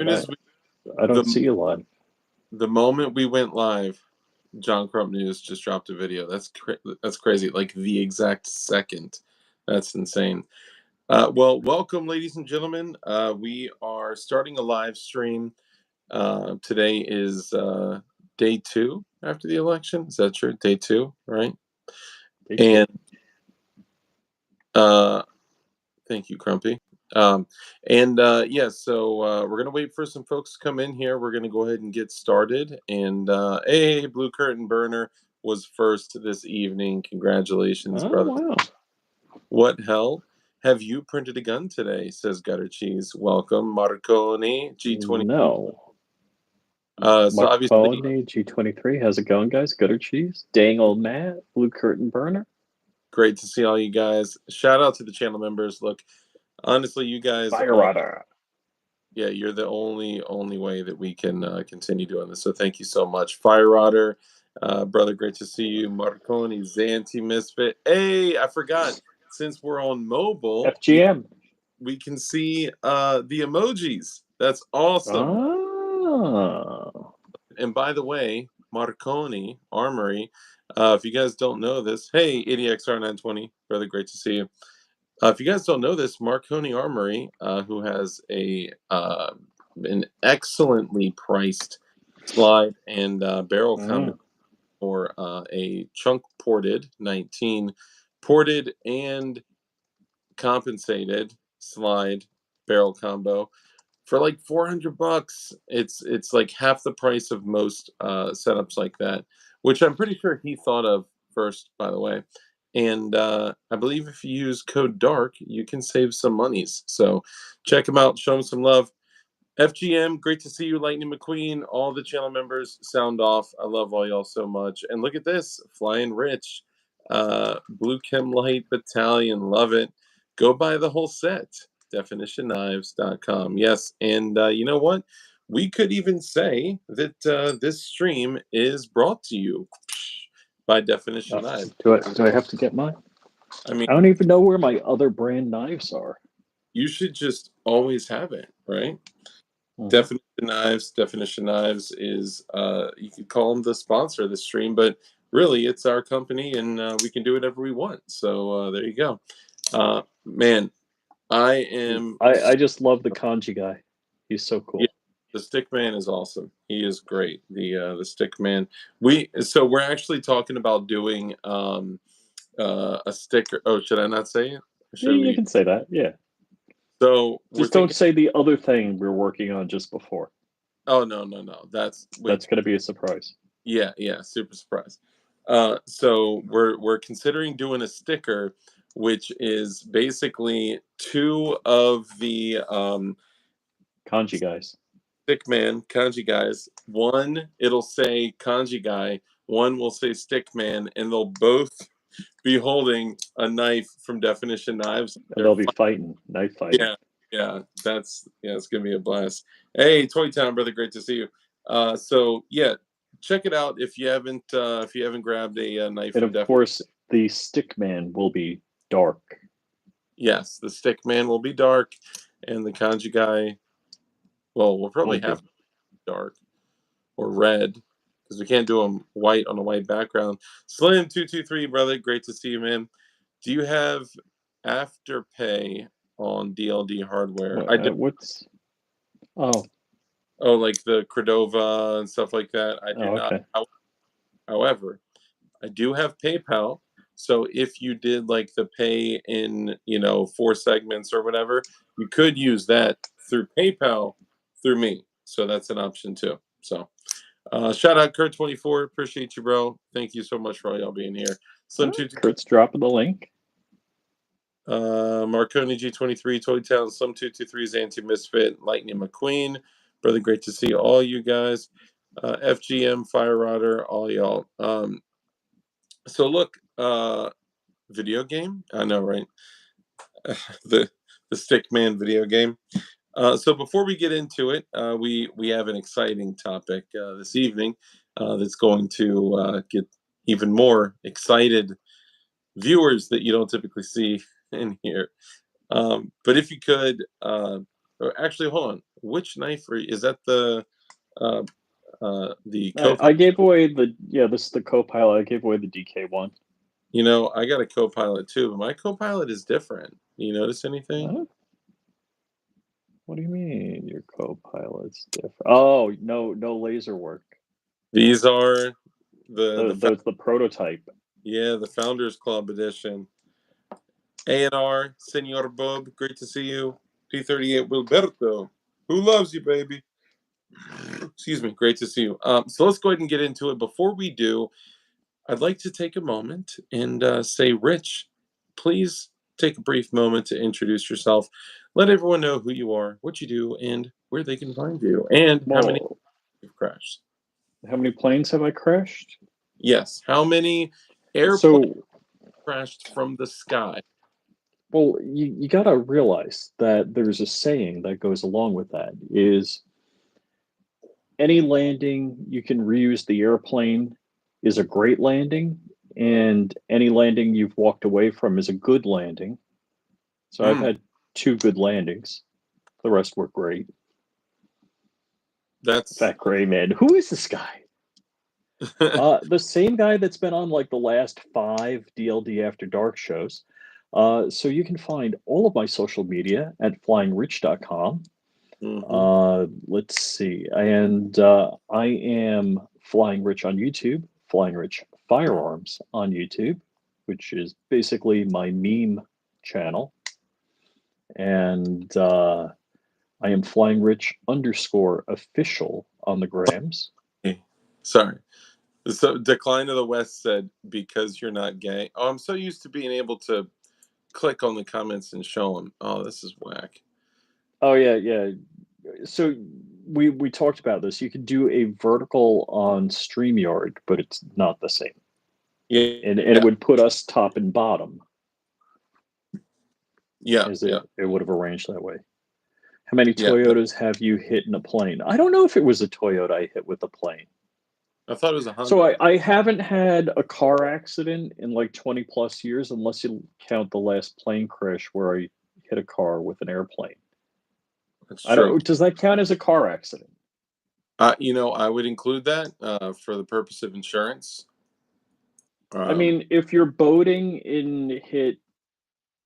soon as I don't see you live. The moment we went live, John Crump News just dropped a video. That's crazy. Like the exact second. That's insane. Well, welcome, ladies and gentlemen. We are starting a live stream. Today is day 2 after the election. Is that true? Day 2, right? And thank you, Crumpy. So we're gonna wait for some folks to come in here. We're gonna go ahead and get started. And hey, Blue Curtain Burner was first this evening. Congratulations, brother. Wow. What hell? Have you printed a gun today? Says Gutter Cheese. Welcome, Marconi G20. No. So obviously, Marconi G23. How's it going, guys? Gutter Cheese. Dang old Matt. Blue Curtain Burner. Great to see all you guys. Shout out to the channel members. Look, honestly, you guys. Fire Yeah, you're the only way that we can continue doing this. So thank you so much, Fire Rodder, brother. Great to see you, Marconi, Zanti, Misfit. Hey, I forgot. Since we're on mobile, FGM, we can see the emojis. That's awesome. Oh. And by the way, Marconi Armory. If you guys don't know this, hey, ADXR920, brother. Great to see you. If you guys don't know this, Marconi Armory, who has an excellently priced slide and barrel combo for a chunk ported 19 ported and compensated slide barrel combo for like $400. It's like half the price of most setups like that, which I'm pretty sure he thought of first, by the way. And I believe if you use code DARK, you can save some monies. So check them out. Show them some love. FGM, great to see you. Lightning McQueen, all the channel members, sound off. I love all y'all so much. And look at this, Flying Rich, Blue Chem Light Battalion, love it. Go buy the whole set, DefinitionKnives.com. Yes, and you know what? We could even say that this stream is brought to you by Definition Knives. Do I have to get mine? I mean, I don't even know where my other brand knives are. You should just always have it, right? Definition Knives is, you could call them the sponsor of the stream, but really it's our company and we can do whatever we want. So there you go. Man, I just love the kanji guy. He's so cool. Yeah, the stick man is awesome. He is great. The stick man. We're actually talking about doing a sticker. Oh, should I not say it? You can say that. Yeah. So just don't say the other thing we're working on just before. Oh no. That's going to be a surprise. Yeah, super surprise. So we're considering doing a sticker, which is basically 2 of the kanji guys. Stick man, kanji guys. One, it'll say kanji guy. One will say stick man, and they'll both be holding a knife from Definition Knives. And they'll be knife fighting. Yeah, it's gonna be a blast. Hey, Toy Town brother, great to see you. So yeah, check it out if you haven't grabbed a knife. And of course, the stick man will be dark. Yes, the stick man will be dark, and the kanji guy, well, we'll probably have dark or red because we can't do them white on a white background. Slim223 brother, great to see you, man. Do you have Afterpay on DLD hardware? I do. What's like the Cordova and stuff like that? I do not. However, I do have PayPal. So if you did like the pay in 4 segments or whatever, you could use that through PayPal through me. So that's an option too. So shout out Kurt24. Appreciate you, bro. Thank you so much for all y'all being here. Kurt's dropping the link. Marconi G23, Toy Town, Slim223's Anti-Misfit, Lightning McQueen. Brother, great to see all you guys. FGM, Fire Rodder, all y'all. So look, video game? I know, right? the Stickman video game. So before we get into it, we have an exciting topic this evening that's going to get even more excited viewers that you don't typically see in here. But if you could, actually, hold on. which knife is that? The co-pilot? I gave away this is the co-pilot. I gave away the DK one. You know, I got a co-pilot too, but my co-pilot is different. You notice anything? Huh? What do you mean your co-pilot's different? Oh, no laser work. These are the prototype. the Founders Club edition. A&R, Senor Bob, great to see you. P38 Wilberto, who loves you, baby. Excuse me, great to see you. So let's go ahead and get into it. Before we do, I'd like to take a moment and say, Rich, please take a brief moment to introduce yourself. Let everyone know who you are, what you do, and where they can find you, and how many Well, you've crashed. how many planes have I crashed? Yes, how many airplanes So, crashed from the sky? well, you gotta realize that there's a saying that goes along with that is any landing you can reuse the airplane is a great landing, and any landing you've walked away from is a good landing. So I've Hmm, had two good landings. The rest were great. that's Fat Gray Man. Who is this guy? The same guy that's been on like the last 5 DLD After Dark shows. So you can find all of my social media at flyingrich.com. mhm. Let's see. And I am Flying Rich on YouTube, Flying Rich Firearms on YouTube, which is basically my meme channel. And I am Flying Rich _ official on the grams. Hey, sorry. So Decline of the West said, because you're not gay. Oh, I'm so used to being able to click on the comments and show them. Oh, this is whack. Oh yeah. So we talked about this. You could do a vertical on StreamYard, but it's not the same. Yeah, And it would put us top and bottom yeah, as yeah, it would have arranged that way. How many yeah. Toyotas have you hit in a plane? I don't know if it was a Toyota I hit with a plane. I thought it was a So Hyundai. I haven't had a car accident in like 20 plus years, unless you count the last plane crash where I hit a car with an airplane. That's I true. don't. Does that count as a car accident? You know, I would include that for the purpose of insurance. I Um, mean, if you're boating and hit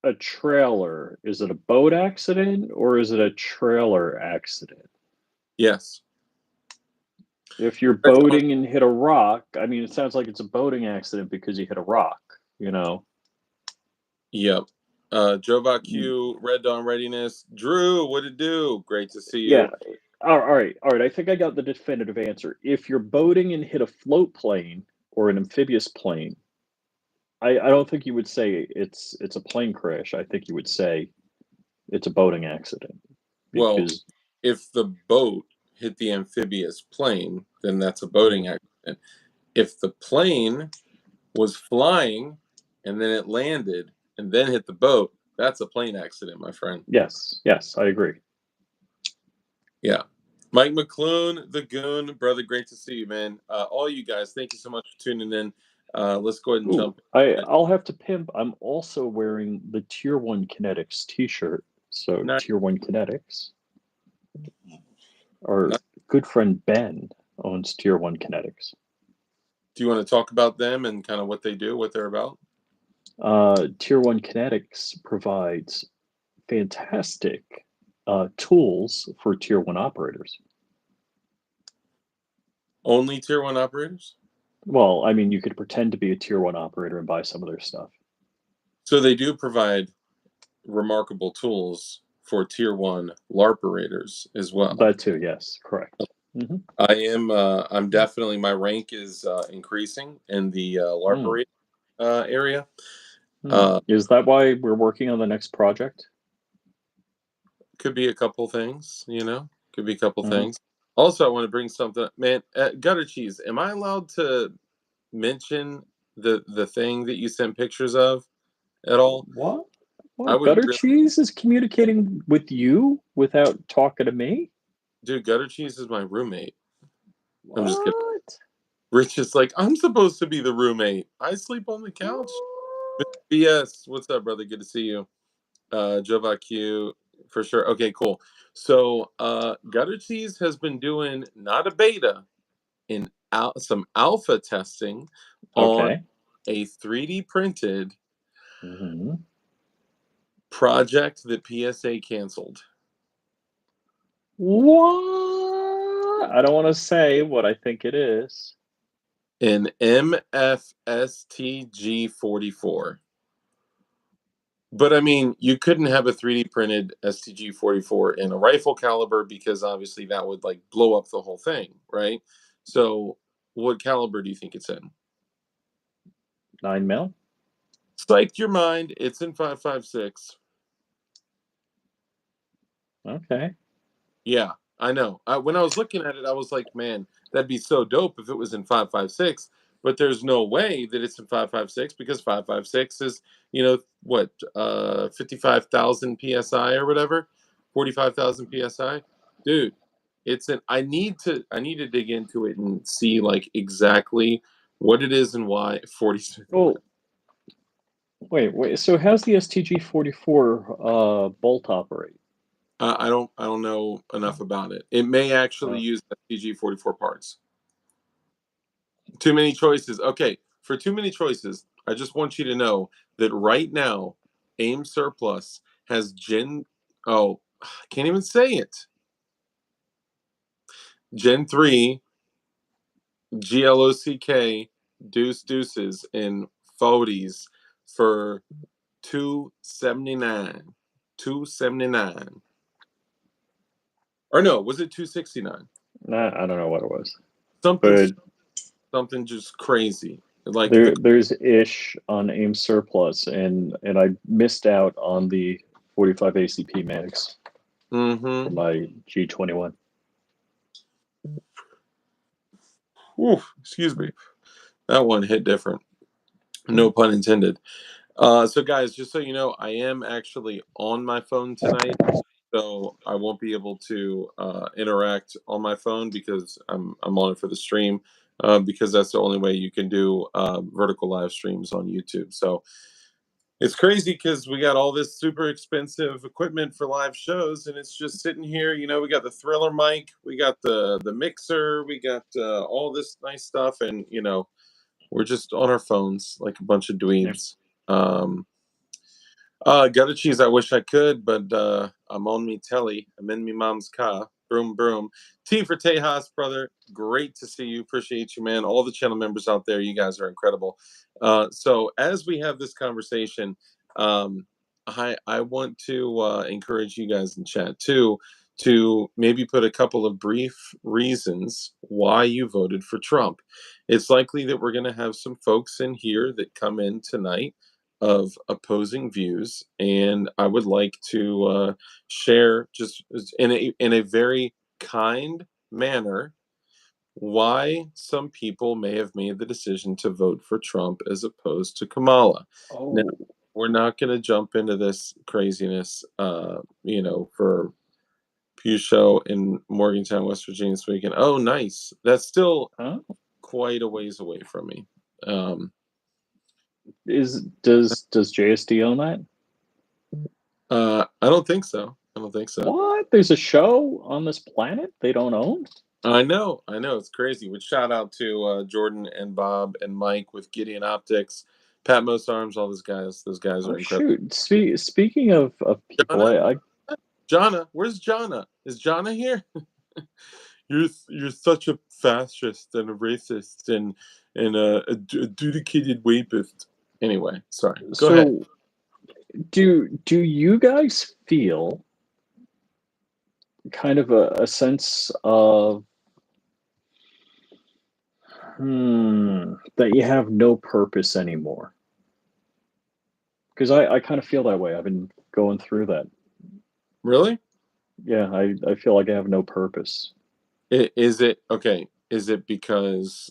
a trailer, is it a boat accident or is it a trailer accident? yes. If you're boating and hit a rock, I mean, it sounds like it's a boating accident because you hit a rock, you know? Yep. Joe Q, Red Dawn Readiness. Drew, what it do? Great to see Yeah. you. All right. I think I got the definitive answer. If you're boating and hit a float plane or an amphibious plane, I don't think you would say it's a plane crash. I think you would say it's a boating accident Well, because if the boat hit the amphibious plane, then that's a mm, boating accident. If the plane was flying and then it landed and then hit the boat, that's a plane accident, my friend. yes, I agree. Yeah. Mike McClune, the Goon, brother, great to see you, man. All you guys, thank you so much for tuning in. Let's go ahead and Ooh, jump in. I'll have to pimp. I'm also wearing the Tier 1 Kinetics t-shirt. So Nice. Tier 1 Kinetics. Our Nice. good friend Ben owns Tier 1 Kinetics. Do you want to talk about them and kind of what they do, what they're about? Tier 1 Kinetics provides fantastic tools for Tier 1 operators. Only tier one operators? Well, I mean, you could pretend to be a Tier 1 operator and buy some of their stuff. So they do provide remarkable tools for tier one LARPerators as well. That too, yes, correct. Mm-hmm. I'm definitely, my rank is increasing in the Mm. LARPerator area. Mm. Is that why we're working on the next project? Could be a couple things, you know, could be a couple Mm. things. Also, I want to bring something, man. Gutter cheese. Am I allowed to mention the thing that you sent pictures of at all? What? I What? would Gutter really, cheese is communicating with you without talking to me? dude. Gutter cheese is my roommate. I'm just kidding. What? Rich is like, I'm supposed to be the roommate. I sleep on the couch. BS, what's up, brother? Good to see you. Jova Q, For sure. Okay, cool. So, Gutter Cheese has been doing not a beta, in some alpha testing on Okay. a 3D printed Hmm. project that PSA canceled. What? I don't want to say what I think it is. An MFSTG44. But I mean, you couldn't have a 3D printed STG-44 in a rifle caliber because obviously that would like blow up the whole thing, right? So, what caliber do you think it's in? 9 mil? Psyched your mind. It's in 5.56. Okay. Yeah, I know. When I was looking at it, I was like, man, that'd be so dope if it was in 5.56. But there's no way that it's in 5.56 because 5.56 is, what, 55,000 psi or whatever, 45,000 psi, dude. It's an. I need to dig into it and see like exactly what it is and why 46. Well, wait. So how's the STG-44 bolt operate? I don't know enough about it. It may actually Uh, use SPG-44 parts. Too many choices. Okay, for too many choices, I just want you to know that right now, AIM Surplus has I can't even say it. Gen 3 GLOCK deuces in 40s for 279. 279. Or no, was it 269? nah, I don't know what it was, Something but something just crazy. Like there's ish on AIM surplus, and I missed out on the 45 ACP mags for mm-hmm. my G21. Ooh, excuse me. That one hit different. No pun intended. So guys, just so you know, I am actually on my phone tonight, so I won't be able to interact on my phone because I'm on it for the stream. Because that's the only way you can do vertical live streams on YouTube. So it's crazy because we got all this super expensive equipment for live shows, and it's just sitting here. We got the Thriller mic, we got the mixer, we got all this nice stuff, and we're just on our phones like a bunch of Yeah. dweebs. Um, Gutter cheese, I wish I could, but I'm on me telly. I'm in me mom's car. Broom, broom. T for Tejas, brother. Great to see you. Appreciate you, man. All the channel members out there, you guys are incredible. So as we have this conversation, um, I want to encourage you guys in chat too to maybe put a couple of brief reasons why you voted for Trump. It's likely that we're going to have some folks in here that come in tonight of opposing views, and I would like to share just in a very kind manner why some people may have made the decision to vote for Trump as opposed to Kamala. Now, Oh, we're not going to jump into this craziness, for Pew Show in Morgantown, West Virginia this weekend. Oh, nice. That's still huh? quite a ways away from me. Um, Does JSD own that? I don't think so. I don't think so. What? There's a show on this planet they don't own? I know, it's crazy. Which shout out to Jordan and Bob and Mike with Gideon Optics, Patmos Arms, all those guys. Those guys Oh are incredible. shoot! Speaking of people, Jonna, I Jonna, where's Jonna? Is Jonna here? You're such a fascist and a racist and a adjudicated rapist. Anyway, sorry. Go ahead. so do you guys feel kind of a sense of that you have no purpose anymore? Because I kind of feel that way. I've been going through that. Really? Yeah, I feel like I have no purpose. Is it okay? Is it because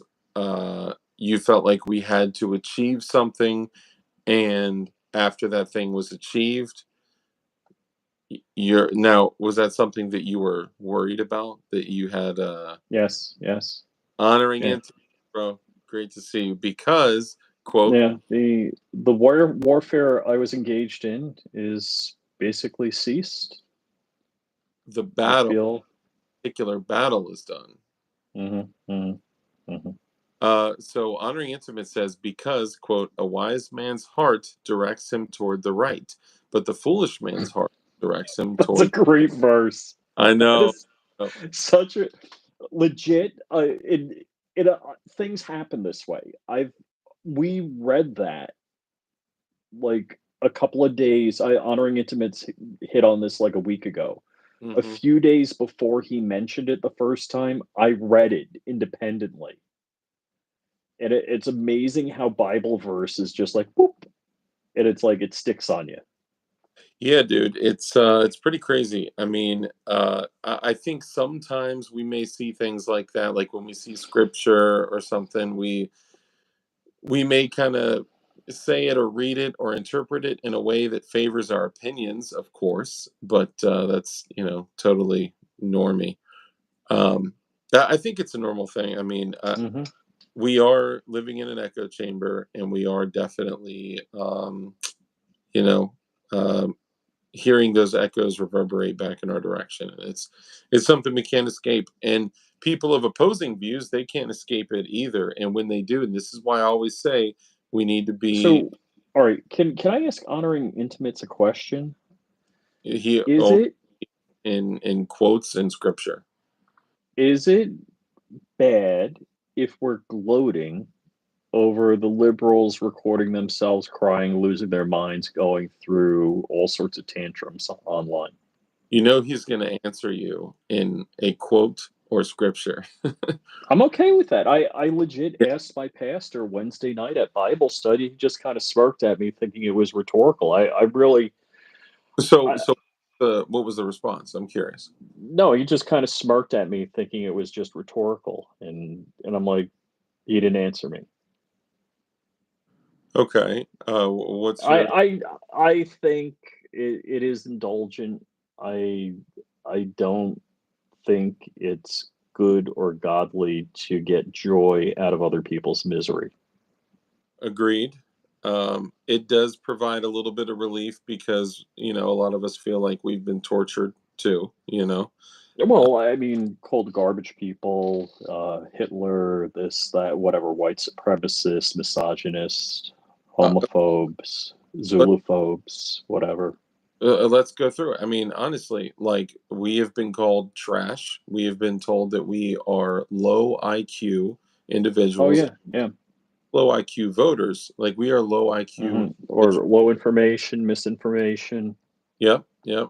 you felt like we had to achieve something, and after that thing was achieved, you're now was that something that you were worried about that you had Yes, yes, honoring yeah, into, bro? Great to see you because quote, yeah. The warfare I was engaged in is basically ceased. the I battle, feel. particular battle is done. So honoring intimate says, because, quote, a wise man's heart directs him toward the right, but the foolish man's heart directs him That's a toward. great verse. I That know. is such a legit. Things happen this way. We read that like a couple of days. I honoring intimates hit on this like a week ago. A Hmm. few days before he mentioned it the first time, I read it independently. And it's amazing how Bible verse is just like boop, and it's like it sticks on you. Yeah, dude, it's pretty crazy. I mean, I think sometimes we may see things like that, like when we see scripture or something, we may kind of say it or read it or interpret it in a way that favors our opinions, of course, but that's, totally normy. Um, I think it's a normal thing. I mean, Hmm. we are living in an echo chamber, and we are definitely, you know, um, hearing those echoes reverberate back in our direction. And it's something we can't escape. And people of opposing views, they can't escape it either. And when they do, and this is why I always say we need to be So, all right, can I ask honoring intimates a question? here Is it in quotes in scripture. is it bad if we're gloating over the liberals recording themselves crying, losing their minds, going through all sorts of tantrums online? You know he's going to answer you in a quote or scripture. I'm okay with that. I legit asked my pastor Wednesday night at Bible study. He just kind of smirked at me, thinking it was rhetorical. I really, So I, so what was the response? I'm curious. no, he just kind of smirked at me, thinking it was just rhetorical, and I'm like, he didn't answer me. Okay. What's I your I I think it is indulgent. I I don't think it's good or godly to get joy out of other people's misery. agreed? It does provide a little bit of relief because, a lot of us feel like we've been tortured too. Well, I mean, cold garbage people, Hitler, this, that, whatever, white supremacists, misogynists, Uh, homophobes, but Zuluphobes, whatever. let's go through it. I mean, honestly, like we have been called trash. We have been told that we are low IQ Oh individuals, yeah, yeah. low IQ voters. Like we are low IQ Or individuals. low information, misinformation. Yep, yep.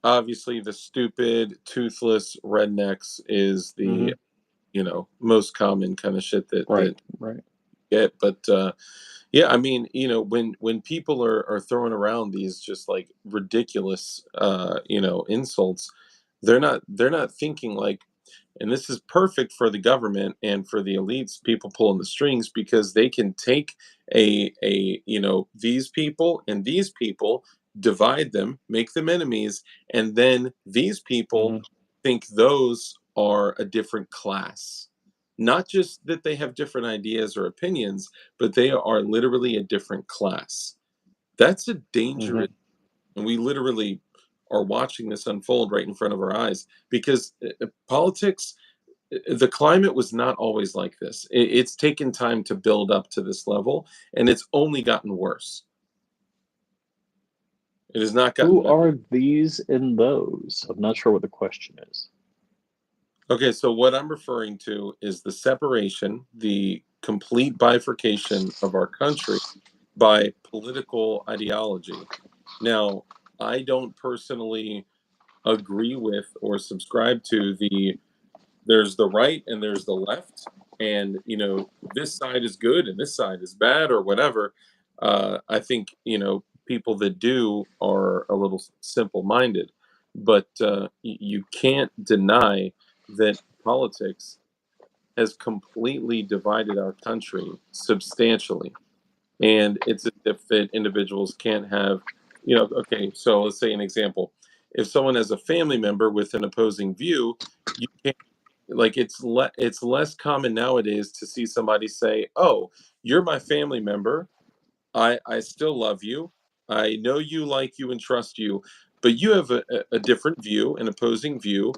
Obviously, the stupid, toothless rednecks is the Hmm. most common kind of shit that Right, right. get. But yeah, I mean, when people are throwing around these just like ridiculous, insults, they're not thinking like, and this is perfect for the government and for the elites, people pulling the strings, because they can take these people and these people, divide them, make them enemies, and then these people Hmm. think those are a different class. Not just that they have different ideas or opinions, but they are literally a different class. That's a dangerous, Hmm. and we literally are watching this unfold right in front of our eyes, because politics, the climate was not always like this. It's taken time to build up to this level, and it's only gotten worse. It has not gotten Who better. are these and those? I'm not sure what the question is. Okay, so what I'm referring to is the separation, the complete bifurcation of our country by political ideology. Now, I don't personally agree with or subscribe to there's the right and there's the left, and this side is good and this side is bad or whatever. I think people that do are a little simple minded, but you can't deny that politics has completely divided our country substantially, and it's as if that individuals can't have, okay, so let's say an example. If someone has a family member with an opposing view, you can't, like, it's less common nowadays to see somebody say, "Oh, you're my family member. I still love you. I know you, like you, and trust you. but you have a different view, an opposing view.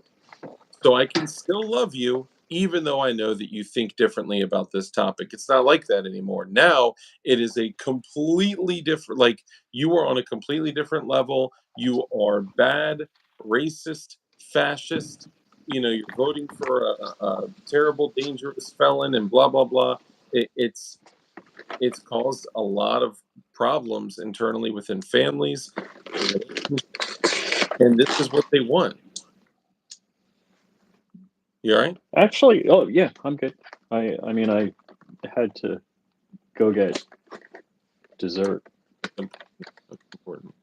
So I can still love you, even though I know that you think differently about this topic. It's not like that anymore. Now it is a completely different, like you are on a completely different level. You are bad, racist, fascist. You're voting for a terrible, dangerous felon and blah, blah, blah. It's caused a lot of problems internally within families, and this is what they want. You all right? Actually, oh yeah, I'm good. I mean, I had to go get dessert. Important.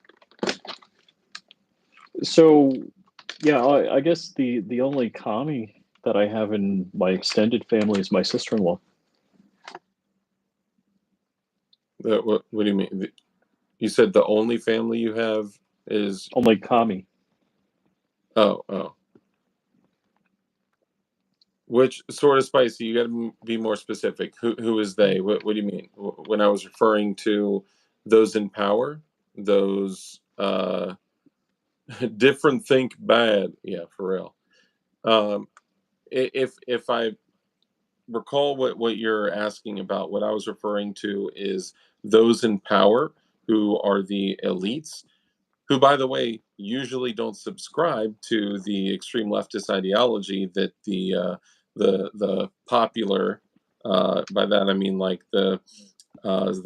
So, yeah, I guess the only commie that I have in my extended family is my sister-in-law. What do you mean? You said the only family you have is Only commie. oh. Which sort of spicy? You got to be more specific. Who is they? What do you mean? When I was referring to those in power, those different think bad. Yeah, for real. Um, if I recall what you're asking about, what I was referring to is those in power who are the elites, who, by the way, usually don't subscribe to the extreme leftist ideology that the popular, by that I mean like the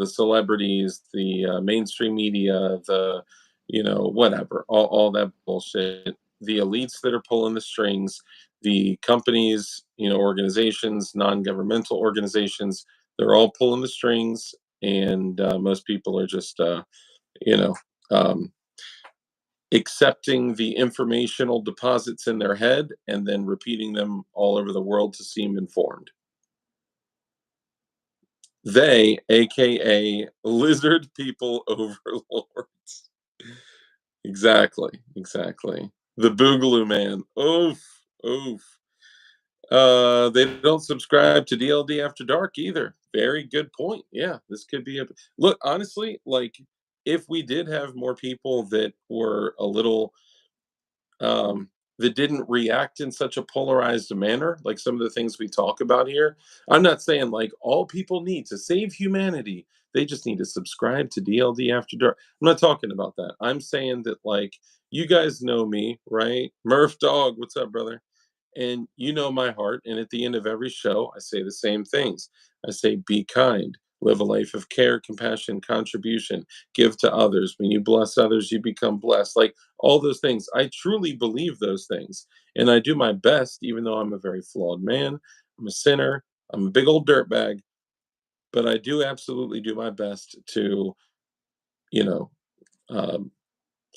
celebrities, the mainstream media, the whatever, all that bullshit. The elites that are pulling the strings, the companies, organizations, non-governmental organizations, they're all pulling the strings, and most people are just you know. Um, accepting the informational deposits in their head and then repeating them all over the world to seem informed. They, aka lizard people overlords. Exactly. The Boogaloo Man. Oof, oof. They don't subscribe to DLD After Dark either. Very good point. Yeah, this could be a look. Honestly, like if we did have more people that were a little that didn't react in such a polarized manner, like some of the things we talk about here. I'm not saying like all people need to save humanity. They just need to subscribe to DLD After Dark. I'm not talking about that. I'm saying that like you guys know me, right? Murph Dog, what's up, brother? And you know my heart. And at the end of every show, I say the same things. I say, be kind, live a life of care, compassion, contribution, give to others. When you bless others, you become blessed. Like all those things. I truly believe those things. And I do my best, even though I'm a very flawed man. I'm a sinner. I'm a big old dirtbag. But I do absolutely do my best to, you know, um,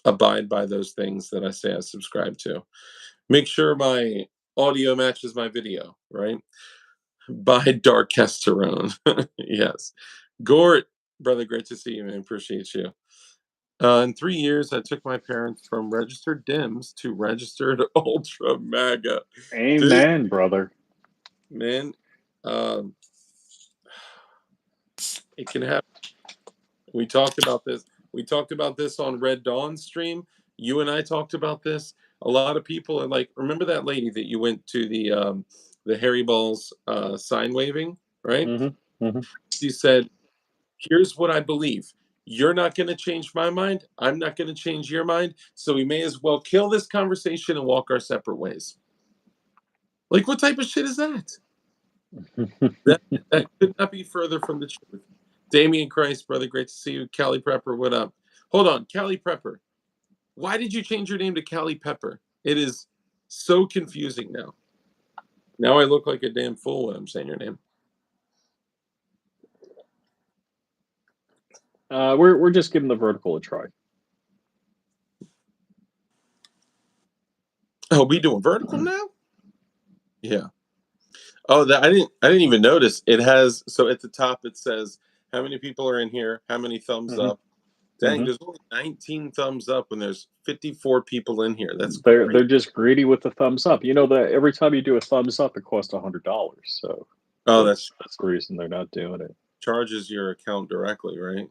abide by those things that I say I subscribe to. Make sure my audio matches my video, right? By Darkesterone. Yes. Gort, brother, great to see you, man. Appreciate you. In 3 years, I took my parents from registered Dims to registered Ultra MAGA. Dude, Amen, brother. man, um, it can happen. We talked about this. We talked about this on Red Dawn stream. You and I talked about this. A lot of people are like, remember that lady that you went to the Harry Balls sign waving, right? Mm-hmm. Mm-hmm. She said, here's what I believe. You're not going to change my mind. I'm not going to change your mind. So we may as well kill this conversation and walk our separate ways. Like, what type of shit is that? That could not be further from the truth. Damian Christ, brother, great to see you. Callie Prepper, what up? Hold on, Callie Prepper. Why did you change your name to Callie Pepper? It is so confusing now. Now I look like a damn fool when I'm saying your name. We're just giving the vertical a try. Oh, we doing vertical now? Yeah. Oh, that I didn't even notice. It has so at the top it says how many people are in here, how many thumbs Mm-hmm. up. Dang, Mm-hmm. there's only 19 thumbs up when there's 54 people in here. That's They're great. just greedy with the thumbs up. You know that every time you do a thumbs up, it costs $100. So Oh, that's the reason they're not doing it. charges your account directly, right?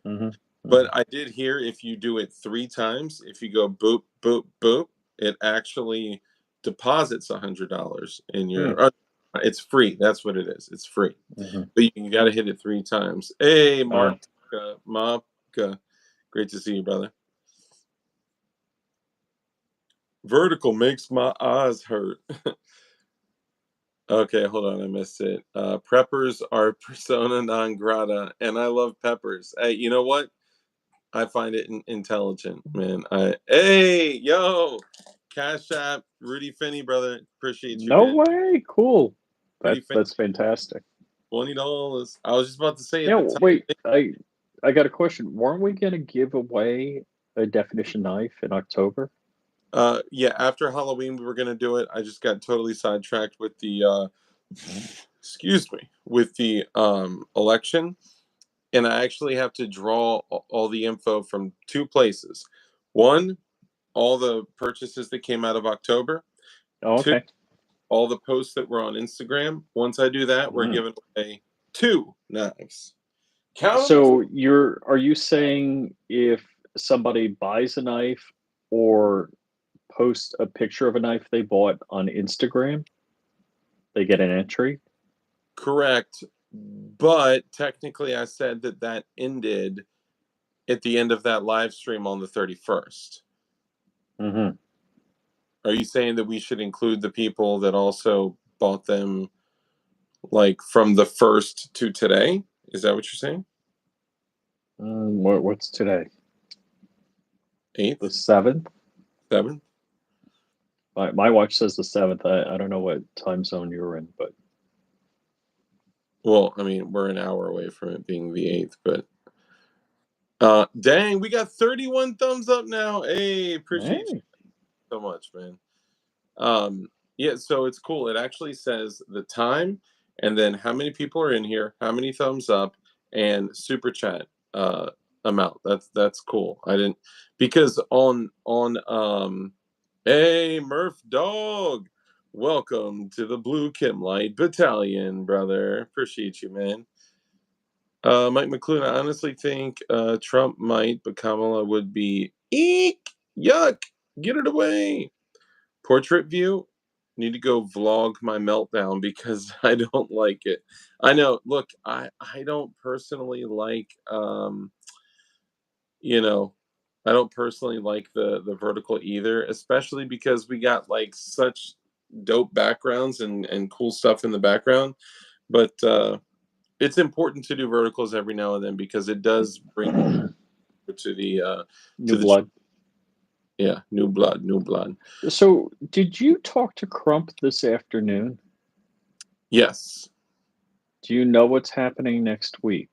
Mm-hmm. But I did hear if you do it 3 times, if you go boop, boop, boop, it actually deposits $100 in your it's free, that's what it is, it's free. Mm-hmm. But you gotta hit it 3 times. Hey, Mapka, great to see you, brother. Vertical makes my eyes hurt. Okay, hold on, I missed it. Preppers are persona non grata, and I love peppers. Hey, you know what? I find it intelligent, man. Hey, yo, Cash App, Rudy Finney, brother. Appreciate you, No man. way. Cool. Rudy Finney, That's fantastic. $20. I was just about to say at Yeah, the time. wait. I got a question. Weren't we gonna give away a definition knife in October? Yeah, after Halloween we were gonna do it. I just got totally sidetracked with the excuse me, with the election. And I actually have to draw all the info from 2 places. One, all the purchases that came out of October. Oh, 2, okay. all the posts that were on Instagram. Once I do that, we're giving away 2 knives. Count them. So are you saying if somebody buys a knife or posts a picture of a knife they bought on Instagram, they get an entry? Correct. But technically, I said that that ended at the end of that live stream on the 31st. Mm-hmm. Are you saying that we should include the people that also bought them, like from the 1st to today? Is that what you're saying? What's today? The 8th, 7th? 7th? My watch says the 7th. I don't know what time zone you're in, but Well, I mean, we're an hour away from it being the 8th, but dang, we got 31 thumbs up now. Hey, appreciate you hey. so much, man. Yeah, so it's cool. It actually says the time and then how many people are in here, how many thumbs up, and super chat amount. That's cool. I didn't because on hey Murph Dog, welcome to the Blue Kimlight Battalion, brother. Appreciate you, man. Mike McLuhan, I honestly think Trump might, but Kamala would be eek, yuck, get it away. Portrait view, need to go vlog my meltdown because I don't like it. I know. Look, I don't personally like you know, I don't personally like the vertical either, especially because we got like such dope backgrounds and cool stuff in the background. But it's important to do verticals every now and then because it does bring to the New to the blood. yeah, new blood, new blood. So, did you talk to Crump this afternoon? Yes. Do you know what's happening next week?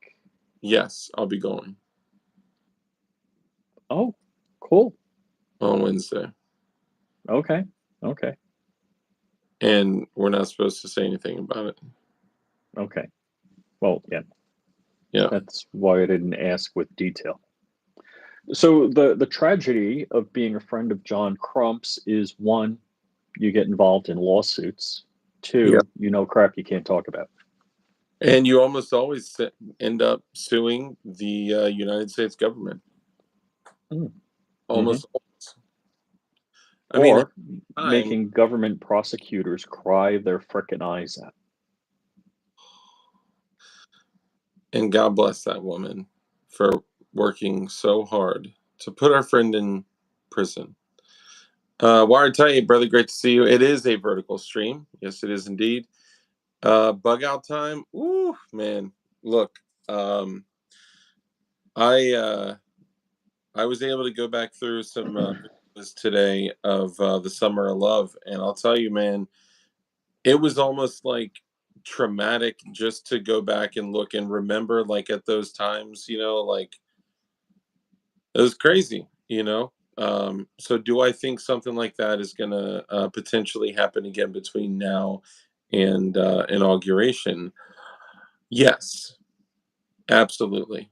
Yes, I'll be going Oh, cool. on Wednesday. Okay. Okay. And we're not supposed to say anything about it. Okay. Well, yeah, Yeah. that's why I didn't ask with detail. So the tragedy of being a friend of John Crump's is one, you get involved in lawsuits. Yeah. Two, you know crap you can't talk about. And you almost always end up suing the United States government. Mm. Almost always. I mean, at Or the time, making government prosecutors cry their frickin' eyes out. and God bless that woman for working so hard to put our friend in prison. Wired Tight, brother, great to see you. It is a vertical stream. Yes, it is indeed. Bugout time. Ooh, man. Look, um, I was able to go back through some videos today of the Summer of Love, and I'll tell you, man, it was almost like traumatic just to go back and look and remember, like at those times, like it was crazy, So, do I think something like that is going to potentially happen again between now and inauguration? Yes, absolutely.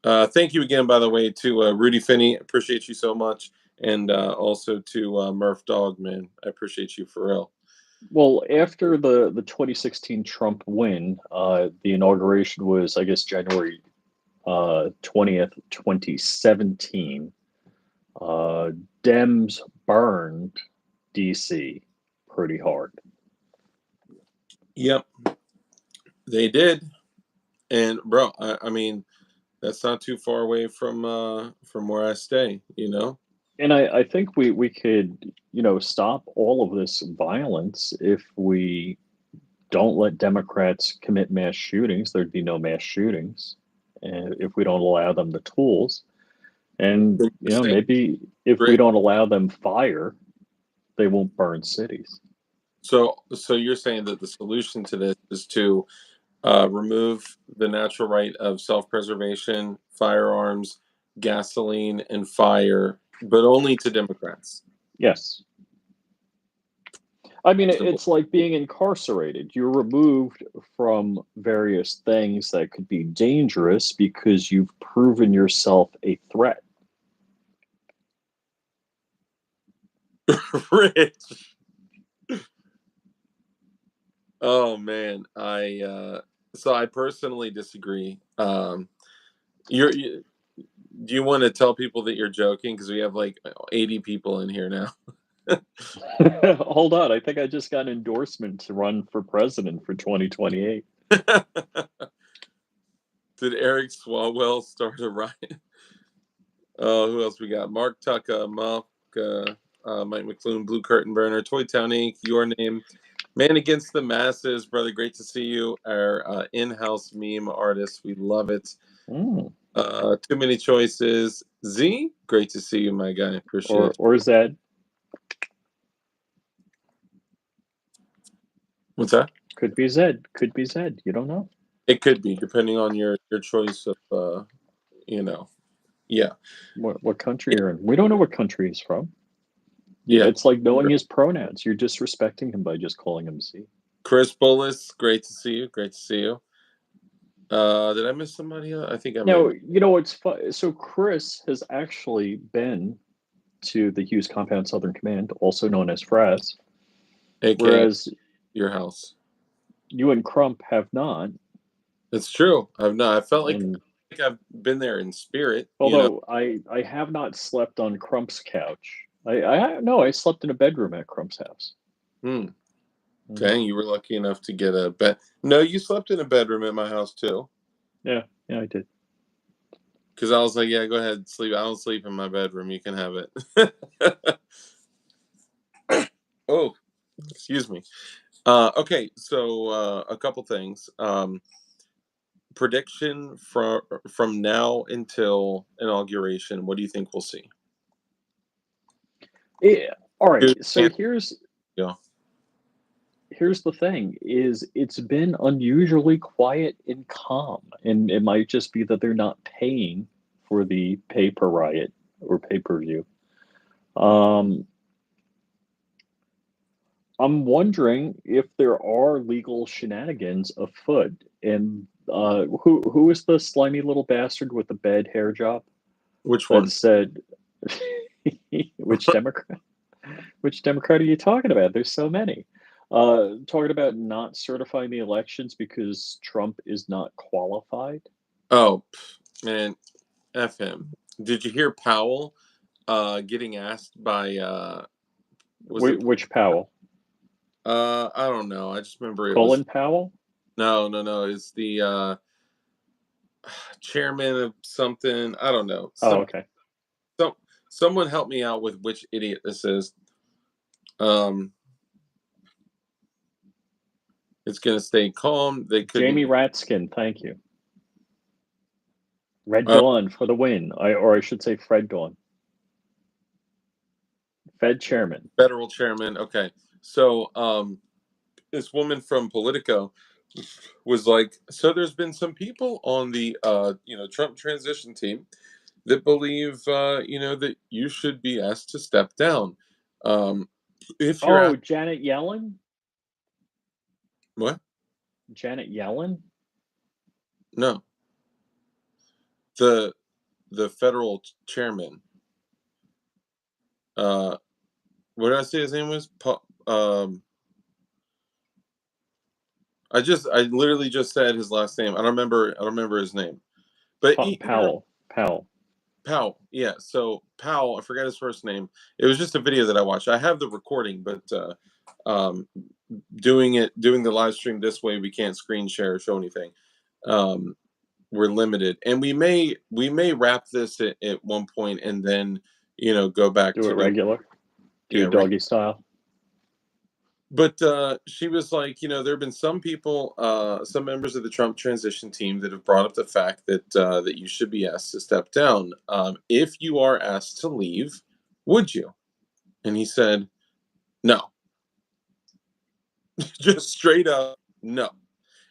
Thank you again, by the way, to Rudy Finney. Appreciate you so much. And also to Murph Dog, man. I appreciate you for real. Well, after the 2016 Trump win, the inauguration was, I guess, January 20th, 2017, Dems burned DC pretty hard. Yep, they did. And bro, I mean, that's not too far away from where I stay, you know? And I think we could, stop all of this violence if we don't let Democrats commit mass shootings. There'd be no mass shootings, and if we don't allow them the tools, and maybe if we don't allow them fire, they won't burn cities. So you're saying that the solution to this is to remove the natural right of self-preservation, firearms, gasoline, and fire, but only to Democrats. Yes. I mean, it's like being incarcerated. You're removed from various things that could be dangerous because you've proven yourself a threat. Rich. Oh man, so I personally disagree. Do you want to tell people that you're joking? Because we have like 80 people in here now. Hold on, I think I just got an endorsement to run for president for 2028. Did Eric Swalwell start a riot? Who else we got? Mark Tucka, Muck, Mike McClune, Blue Curtain Burner, Toy Town Inc., Your Name, Man Against the Masses, brother. Great to see you. Our in-house meme artist, we love it. Too Many Choices. Z, great to see you, my guy. Appreciate it. Or Zed. What's that? Could be Zed. Could be Zed. You don't know. It could be, depending on your choice of, yeah. What country you're in? We don't know what country he's from. Yeah, it's like knowing his pronouns. You're disrespecting him by just calling him Z. Chris Bullis, great to see you. Great to see you. Did I miss somebody else? I think I. No, it's fun. So Chris has actually been to the Hughes Compound Southern Command, also known as FRAS. Whereas your house, you and Crump have not. It's true. I've not. I felt like I've been there in spirit. Although I have not slept on Crump's couch. I slept in a bedroom at Crump's house. Dang, you were lucky enough to get a bed. No, you slept in a bedroom at my house too. Yeah, I did. Because I was like, yeah, go ahead, sleep. I don't sleep in my bedroom. You can have it. Oh, excuse me. Okay, so a couple things. Prediction from now until inauguration. What do you think we'll see? Yeah. All right. So here's the thing: it's been unusually quiet and calm, and it might just be that they're not paying for the pay-per-riot or pay-per-view. I'm wondering if there are legal shenanigans afoot, and who is the slimy little bastard with the bad hair job? Which one? That said, which Democrat? Which Democrat are you talking about? There's so many. Talking about not certifying the elections because Trump is not qualified. Oh, man, F him. Did you hear Powell getting asked by which Powell? I don't know. I just remember Colin Powell? No. It's the chairman of something. I don't know. Okay. So someone help me out with which idiot this is. It's gonna stay calm. They could. Jamie Ratskin, thank you. Red Dawn for the win. I should say Fred Dawn. Fed chairman. Federal chairman. Okay. So this woman from Politico was like, so there's been some people on the Trump transition team that believe that you should be asked to step down. If you're Janet Yellen? What? Janet Yellen? No. The federal chairman. What did I say his name was? I literally just said his last name. I don't remember his name. But Powell. Powell, yeah. So Powell, I forgot his first name. It was just a video that I watched. I have the recording, but doing the live stream this way, we can't screen share or show anything. We're limited, and we may wrap this at one point, and then go back Do to it regular. Do it doggy style. But she was like, there have been some people, some members of the Trump transition team that have brought up the fact that that you should be asked to step down. If you are asked to leave, would you? And he said, no. Just straight up, no.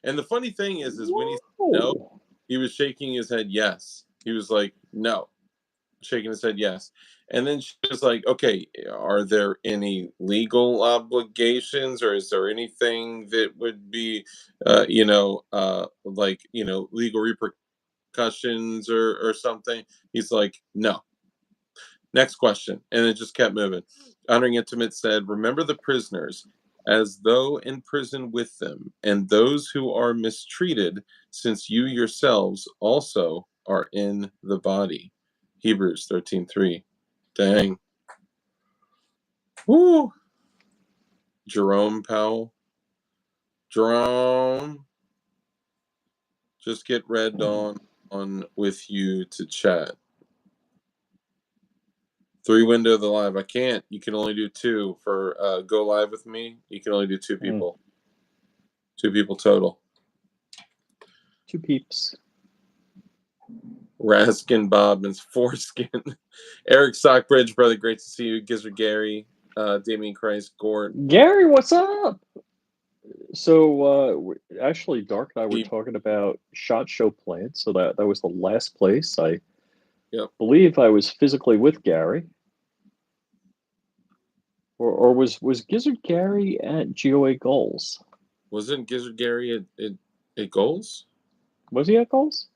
And the funny thing is when he said no, he was shaking his head yes. He was like, no. Shaking his head yes. And then she was like, okay, are there any legal obligations, or is there anything that would be legal repercussions or something? He's like, no. Next question. And it just kept moving. Honoring Intimate said, remember the prisoners as though in prison with them, and those who are mistreated, since you yourselves also are in the body. Hebrews 13:3. Dang. Woo. Jerome Powell. Jerome. Just get Red Dawn on with you to chat. 3 window the live. I can't. You can only do 2 for go live with me. You can only do 2 people. 2 people total. 2 peeps. Raskin Bobbins foreskin. Eric Stockbridge, brother, great to see you. Gizzard Gary, Damien Christ, Gort. Gary, what's up? So actually, Dark and I were talking about SHOT Show plans. So that was the last place I believe I was physically with Gary. Or was Gizzard Gary at GOA Goals? Wasn't Gizzard Gary at Goals? Was he at Goals?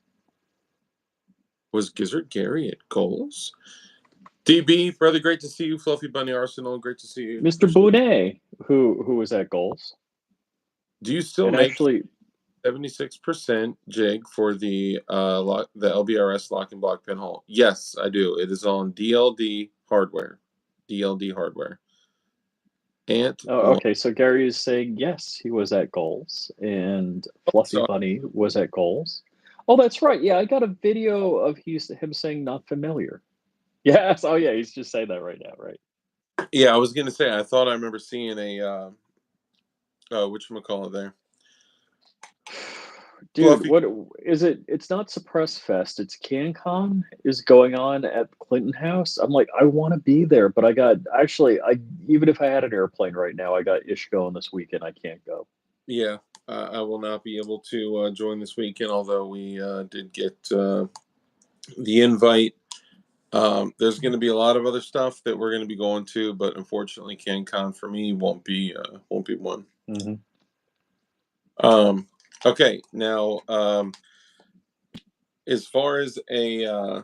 Was Gizzard Gary at Goals? DB, brother, great to see you. Fluffy Bunny Arsenal, great to see you. Mr. Bonet, who was at Goals. Do you still make 76% jig for the LBRS lock and block pinhole? Yes, I do. It is on DLD hardware. DLD hardware. Okay, so Gary is saying yes, he was at Goals, and Fluffy Bunny was at Goals. Oh, that's right. Yeah, I got a video of him saying not familiar. Yes. Oh, yeah. He's just saying that right now, right? Yeah, I was gonna say. I thought I remember seeing a whatchamacallit there. Dude, what is it? It's not Suppress Fest. It's CanCon is going on at Clinton House. I'm like, I want to be there, but I even if I had an airplane right now, I got ish going this weekend. I can't go. Yeah, I will not be able to join this weekend, although we did get the invite. There's going to be a lot of other stuff that we're going to be going to, but unfortunately, CanCon for me won't be one. Mm-hmm. Okay, now as far as a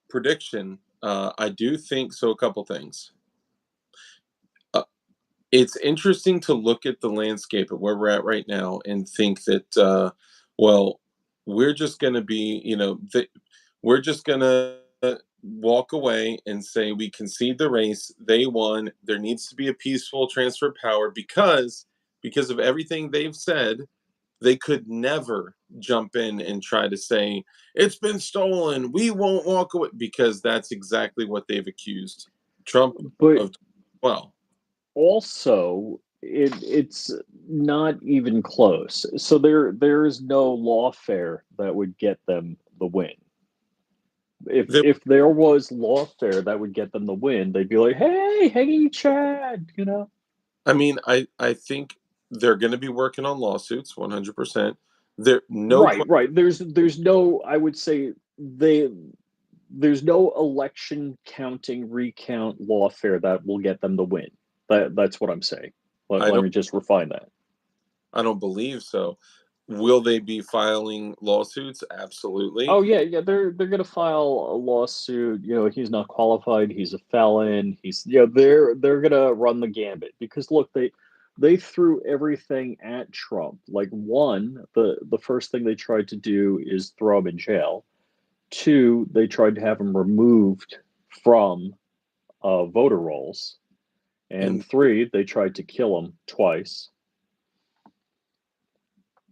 prediction, I do think so. A couple things. It's interesting to look at the landscape of where we're at right now and think that, we're just going to be, we're just going to walk away and say we concede the race. They won. There needs to be a peaceful transfer of power because of everything they've said. They could never jump in and try to say it's been stolen. We won't walk away, because that's exactly what they've accused Trump of. Well, also, it's not even close. So there is no lawfare that would get them the win. If there was lawfare that would get them the win, they'd be like, hey, Chad, I mean, I think they're going to be working on lawsuits 100%. Right. There's no, I would say there's no election counting recount lawfare that will get them the win. That's what I'm saying. Let me just refine that. I don't believe so. Will they be filing lawsuits? Absolutely. Oh yeah. They're gonna file a lawsuit. He's not qualified. He's a felon. They're gonna run the gambit because look, they threw everything at Trump. Like, one, the first thing they tried to do is throw him in jail. Two, they tried to have him removed from voter rolls. And And three, they tried to kill him twice.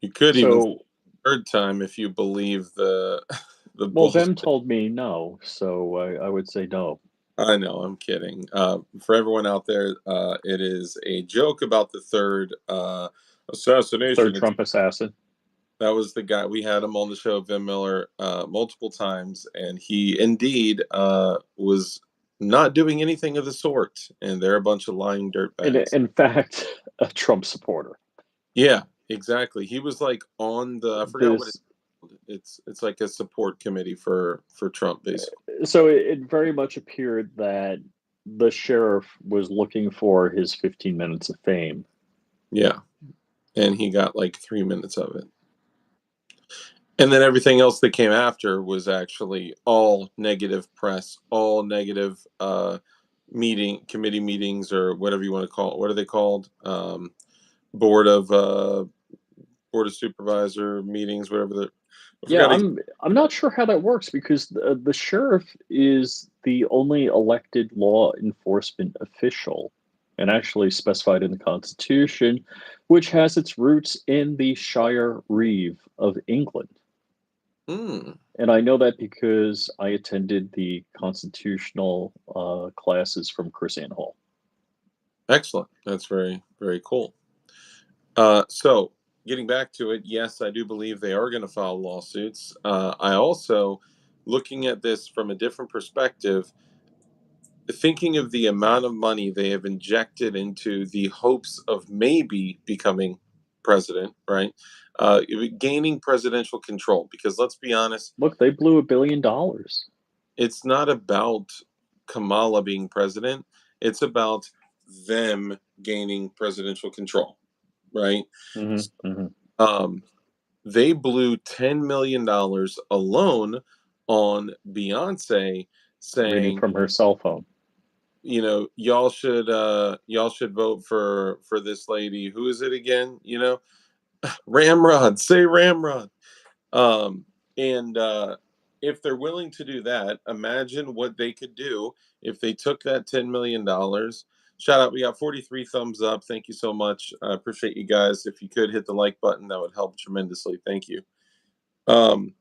you could even So, third time if you believe the the well, bull. Vem told me no, so I would say no. I know, I'm kidding. For everyone out there, it is a joke about the third Third assassination. Trump assassin. That was the guy. We had him on the show, Vin Miller, multiple times, and he indeed was not doing anything of the sort. And they're a bunch of lying dirtbags. In fact, a Trump supporter. Yeah, exactly. He was like on the, I forgot what This it's like a support committee for Trump, basically. so it very much appeared that the sheriff was looking for his 15 minutes of fame. Yeah, and he got like 3 minutes of it. And then everything else that came after was actually all negative press, all negative committee meetings, or whatever you want to call it. What are they called? Board of board of supervisor meetings, whatever. I Yeah, forgot. I'm not sure how that works because the sheriff is the only elected law enforcement official, and actually specified in the Constitution, which has its roots in the Shire Reeve of England. Hmm. And I know that because I attended the constitutional classes from Chris Ann Hall. Excellent. That's very, very cool. So getting back to it, yes, I do believe they are going to file lawsuits. I also, looking at this from a different perspective, thinking of the amount of money they have injected into the hopes of maybe becoming president, right? Gaining presidential control. Because let's be honest, Look, they blew $1 billion. it's not about Kamala being president, it's about them gaining presidential control, right? Hmm, hmm. Um, they blew $10 million alone on Beyonce Reading saying, from her cell phone. y'all should vote for this lady. Who is it again? Ramrod. Say Ramrod. Um, and if they're willing to do that, imagine what they could do if they took that $10 million. Shout out, we got 43 thumbs up. Thank you so much. I appreciate you guys. If you could hit the like button, that would help tremendously. Thank you. Um,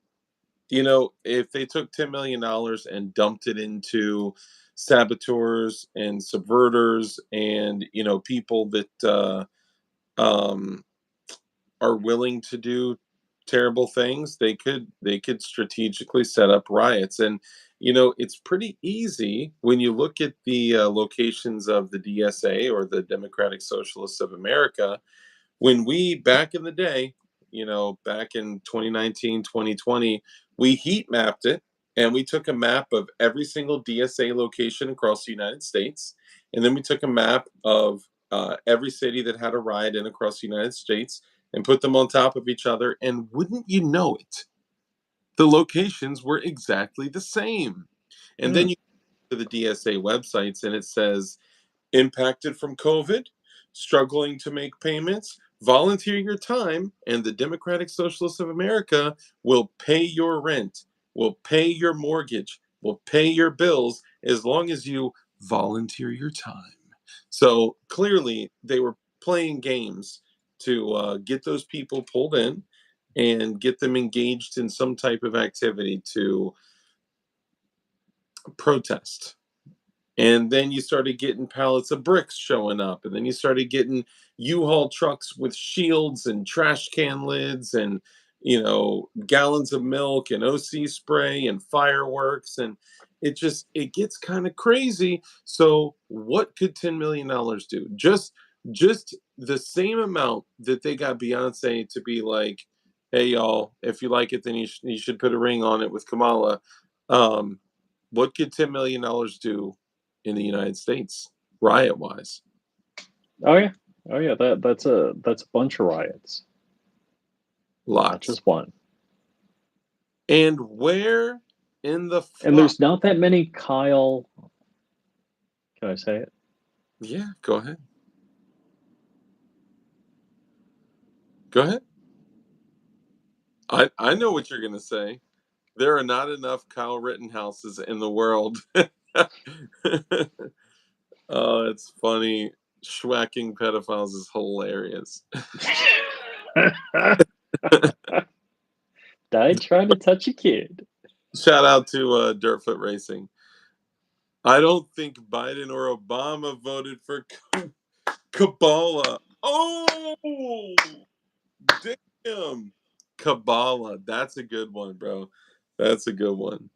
if they took $10 million and dumped it into saboteurs and subverters and people that um, are willing to do terrible things, they could strategically set up riots. And it's pretty easy when you look at the locations of the DSA, or the Democratic Socialists of America. When we, back in the day, back in 2019, 2020, we heat mapped it, and we took a map of every single DSA location across the United States. And then we took a map of every city that had a riot in across the United States, and put them on top of each other. And wouldn't you know it, the locations were exactly the same. And then Mm. you go to the DSA websites, and it says, impacted from COVID, struggling to make payments, volunteer your time, and the Democratic Socialists of America will pay your rent, will pay your mortgage, will pay your bills as long as you volunteer your time. So clearly, they were playing games to get those people pulled in and get them engaged in some type of activity to protest. And then you started getting pallets of bricks showing up. And then you started getting U-Haul trucks with shields and trash can lids and, gallons of milk and OC spray and fireworks. And it gets kind of crazy. So what could $10 million do? Just the same amount that they got Beyonce to be like, hey, y'all, if you like it, then you should put a ring on it with Kamala. Um, what could $10 million do in the United States, riot wise? Oh yeah, oh yeah. That's a bunch of riots, not Lots. just one. And where in the And fuck? there's not that many Kyle. Can I say it? Yeah, go ahead. Go ahead. I know what you're going to say. There are not enough Kyle Rittenhouses in the world. Oh, it's funny. Schwacking pedophiles is hilarious. I trying to touch a kid. Shout out to Dirtfoot Racing. I don't think Biden or Obama voted for Kabbalah. Oh, damn. Kabbalah. That's a good one, bro. That's a good one.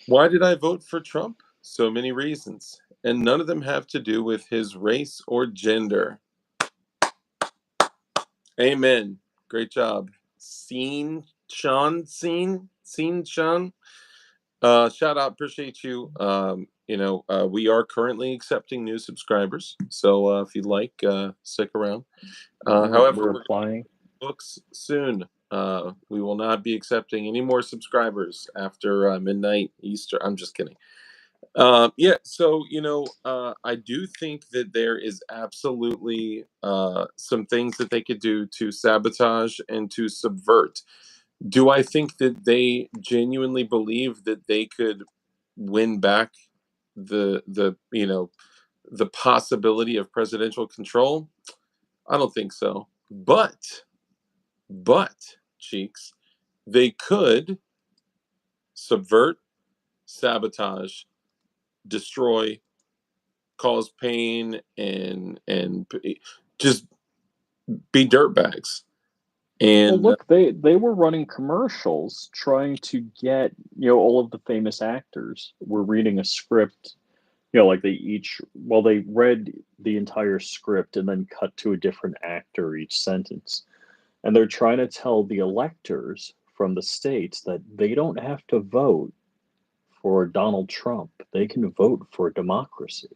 Why did I vote for Trump? So many reasons. And none of them have to do with his race or gender. Amen. Great job. Sean. Shout out. Appreciate you. We are currently accepting new subscribers. So if you'd like, stick around. However, we're we're applying books soon. We will not be accepting any more subscribers after midnight Easter. I'm just kidding. I do think that there is absolutely some things that they could do to sabotage and to subvert. Do I think that they genuinely believe that they could win back the possibility of presidential control? I don't think so. But Cheeks, they could subvert, sabotage, destroy, cause pain, and just be dirtbags. And well, look, they were running commercials trying to get all of the famous actors were reading a script. Like they read the entire script and then cut to a different actor each sentence. And they're trying to tell the electors from the states that they don't have to vote for Donald Trump. They can vote for democracy.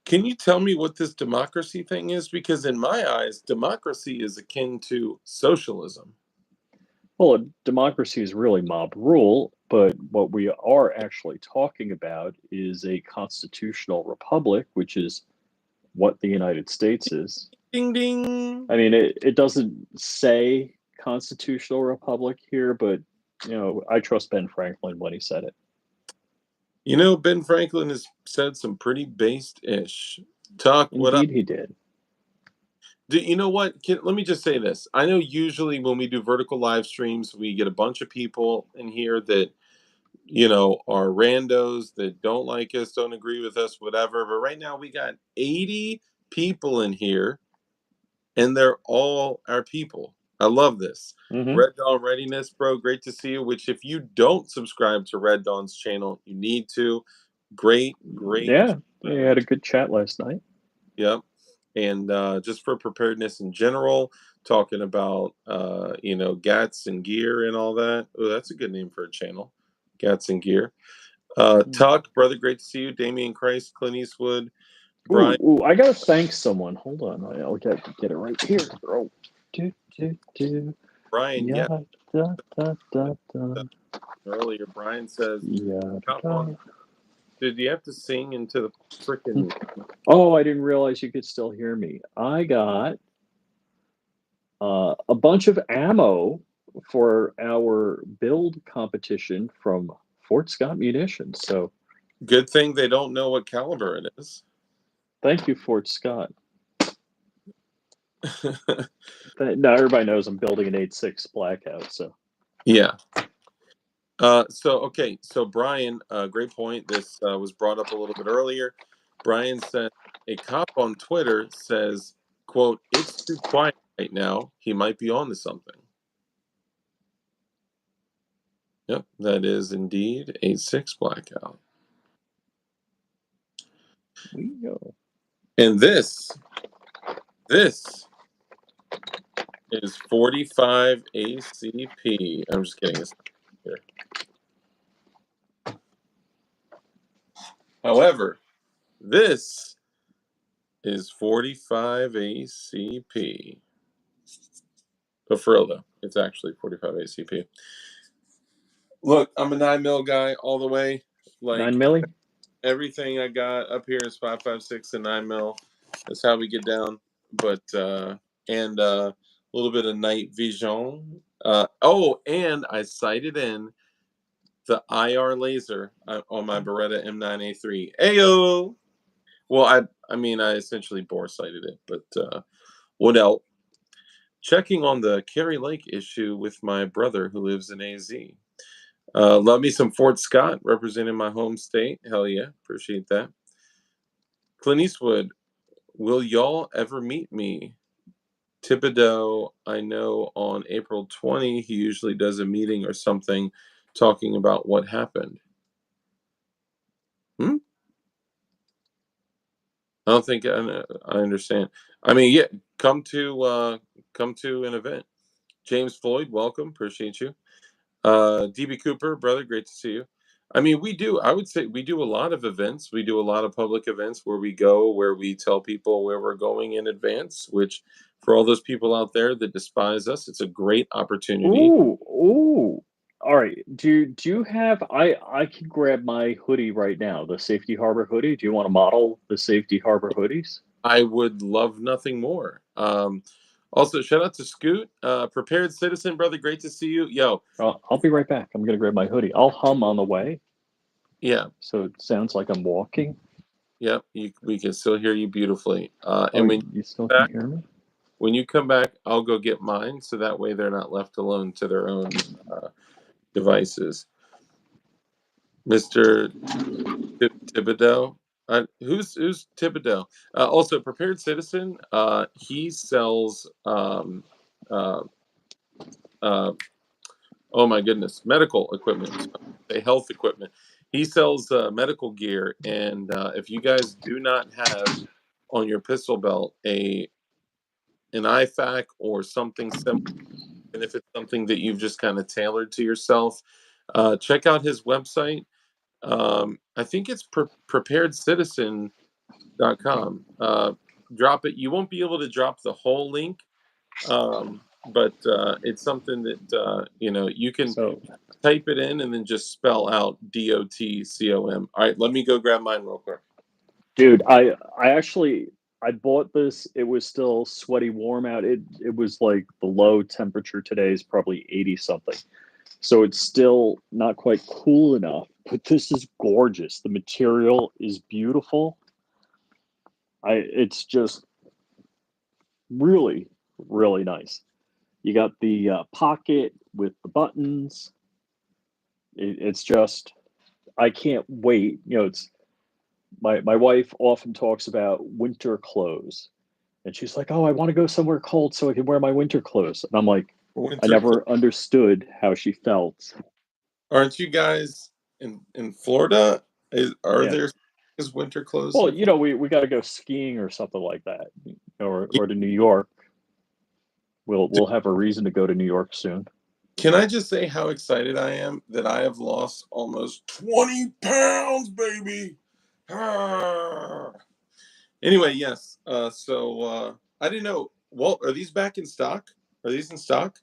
can you tell me what this democracy thing is? Because in my eyes, democracy is akin to socialism. Well, democracy is really mob rule, but what we are actually talking about is a constitutional republic, which is what the United States is. Ding ding. I mean, it doesn't say constitutional republic here, but I trust Ben Franklin when he said it. Ben Franklin has said some pretty based-ish talk. What up? Indeed, he did. You know what? Let me just say this. I know usually when we do vertical live streams, we get a bunch of people in here that, are randos that don't like us, don't agree with us, whatever. But right now we got 80 people in here, and they're all our people. I love this. Mm-hmm. Red Dawn Readiness, bro. Great to see you. Which, if you don't subscribe to Red Dawn's channel, you need to. Great. Yeah, we had a good chat last night. Yep. And just for preparedness in general, talking about Gats and Gear and all that. Oh, that's a good name for a channel. Gats and Gear. Tuck, brother, great to see you. Damian Christ, Clint Eastwood, Brian. Ooh, I gotta thank someone. Hold on, I'll get it right here. Oh, Brian, yeah. Da. Earlier, Brian says, Yeah. Did you have to sing into the freaking? Oh, I didn't realize you could still hear me. I got a bunch of ammo for our build competition from Fort Scott Munitions. So Good thing they don't know what caliber it is. thank you, Fort Scott. Now everybody knows I'm building an 8.6 Blackout. So yeah. So Brian, great point. This was brought up a little bit earlier. Brian said a cop on Twitter says, quote, "It's too quiet right now. He might be on to something." Yep, that is indeed 8.6 Blackout. we go. And this is 45 ACP. I'm just kidding. It's here. However, this is 45 ACP. But for real, though, it's actually 45 ACP. Look, I'm a 9mm guy all the way. Like 9mm? Everything I got up here is 5.56 and 9mm. That's how we get down. but and a little bit of night vision. And I sighted in the IR laser on my Beretta M9A3. Ayo. Well, I essentially bore sighted it, but what else? Checking on the Kerry Lake issue with my brother who lives in AZ. Love me some Fort Scott representing my home state. Hell yeah, appreciate that. Clint Eastwood, will y'all ever meet me? Thibodeau, I know on April 20, he usually does a meeting or something talking about what happened. I don't think I understand. I mean, yeah, come to an event. James Floyd, welcome. Appreciate you. DB Cooper, brother, great to see you. I mean, I would say we do a lot of events. We do a lot of public events where we go, where we tell people where we're going in advance, which for all those people out there that despise us, it's a great opportunity. Ooh. All right. Do you have I can grab my hoodie right now, the Safety Harbor hoodie. Do you want to model the Safety Harbor hoodies? I would love nothing more. Also, shout out to Scoot, prepared citizen, brother. Great to see you. Yo, I'll be right back. I'm gonna grab my hoodie. I'll hum on the way, yeah, so it sounds like I'm walking. yep. We can still hear you beautifully. Oh, And you still back, can hear me? when you come back, I'll go get mine, so that way they're not left alone to their own devices. Mister Thibodeau, who's Thibodeau? Also, prepared citizen. He sells uh, uh, oh my goodness, medical equipment, say health equipment. He sells medical gear, and if you guys do not have on your pistol belt an IFAC or something similar, and if it's something that you've just kind of tailored to yourself, check out his website. I think it's preparedcitizen.com. Drop it. You won't be able to drop the whole link, but it's something that you can So, type it in and then just spell out DOTCOM. All right, let me go grab mine real quick. dude, I actually I bought this. It was still sweaty warm out. It was like the low temperature today is probably 80 something. So it's still not quite cool enough, but this is gorgeous. The material is beautiful. It's just really, really nice. You got the pocket with the buttons. It's just, I can't wait. It's my wife often talks about winter clothes, and she's like, "Oh, I want to go somewhere cold so I can wear my winter clothes." And I'm like, I Winter never understood how she felt. Aren't you guys in Florida? Are Yeah. there winter clothes Well, in Florida? we got to go skiing or something like that, or to New York. We'll have a reason to go to New York soon. Can I just say how excited I am that I have lost almost 20 pounds, baby? Ah. Anyway, yes. I didn't know. Walt, are these back in stock? Are these in stock?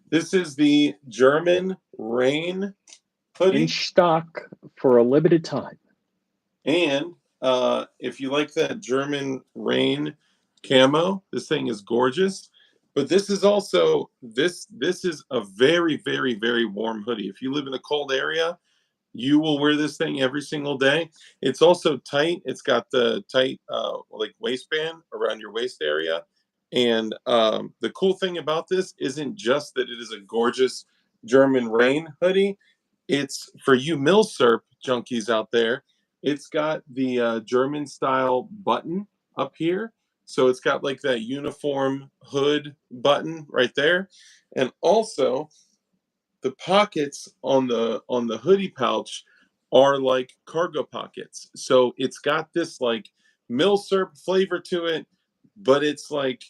This is the German Rain In hoodie. stock for a limited time. And if you like that German Rain camo, this thing is gorgeous. But this is also this is a very, very, very warm hoodie. If you live in a cold area, you will wear this thing every single day. It's also tight. It's got the tight like waistband around your waist area. And the cool thing about this isn't just that it is a gorgeous German Rain hoodie. It's for you milsurp junkies out there. It's got the German style button up here. So it's got like that uniform hood button right there. And also the pockets on the hoodie pouch are like cargo pockets. So it's got this like milsurp flavor to it, but it's like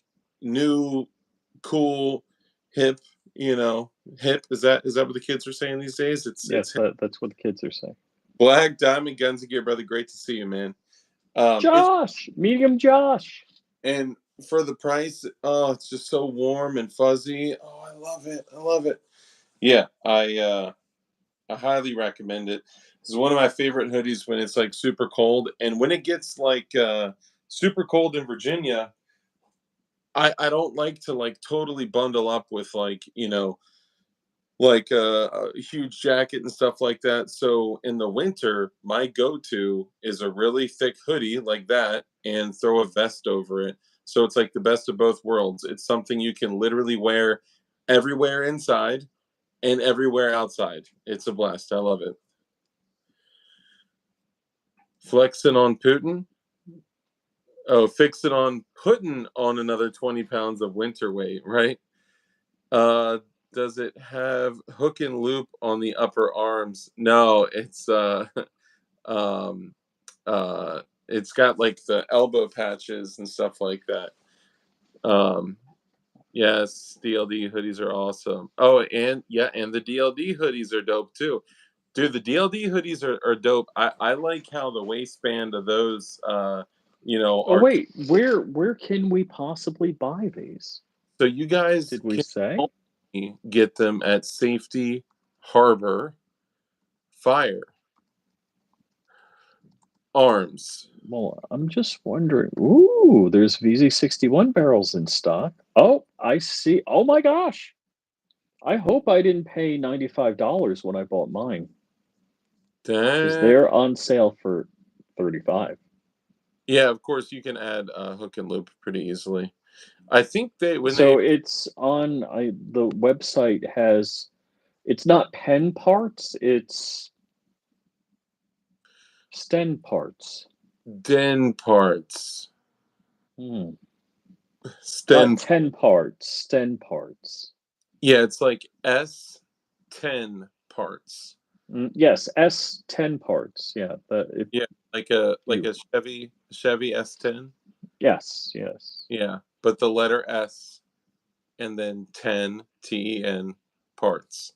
new, cool, hip. Hip. Is that what the kids are saying these days? Yes, It's hip. that's what the kids are saying. Black Diamond Guns and Gear, brother. Great to see you, man. It's Josh, medium Josh. and for the price, oh, it's just so warm and fuzzy. Oh, I love it. I love it. Yeah, I highly recommend it. This is one of my favorite hoodies when it's like super cold, and when it gets like super cold in Virginia, I don't like to like totally bundle up with like, like a huge jacket and stuff like that. So in the winter, my go-to is a really thick hoodie like that and throw a vest over it. So it's like the best of both worlds. It's something you can literally wear everywhere inside and everywhere outside. It's a blast. I love it. Flexing on Putin. Oh, fix it on putting on another 20 pounds of winter weight, right? Uh, does it have hook and loop on the upper arms? No, um, it's got like the elbow patches and stuff like that. Um, yes, DLD hoodies are awesome. Oh, and yeah, and the DLD hoodies are dope too. Dude, the DLD hoodies are dope. I like how the waistband of those, Oh are. wait, where can we possibly buy these? So you guys Did we can say? only get them at Safety Harbor Firearms. Well, I'm just wondering. Ooh, there's VZ61 barrels in stock. Oh, I see. Oh my gosh. I hope I didn't pay $95 when I bought mine because Dang. they're on sale for 35. Yeah, of course you can add hook and loop pretty easily. I think they when they So it's on the website has it's not pen parts, it's Sten parts. den parts, Hmm. Not sten. 10 parts, Sten parts. Yeah, it's like S10 parts. Yes, S10 parts. Yeah, if Yeah, like a you. Chevy S10. Yes, yes. Yeah, but the letter S and then 10 TEN parts.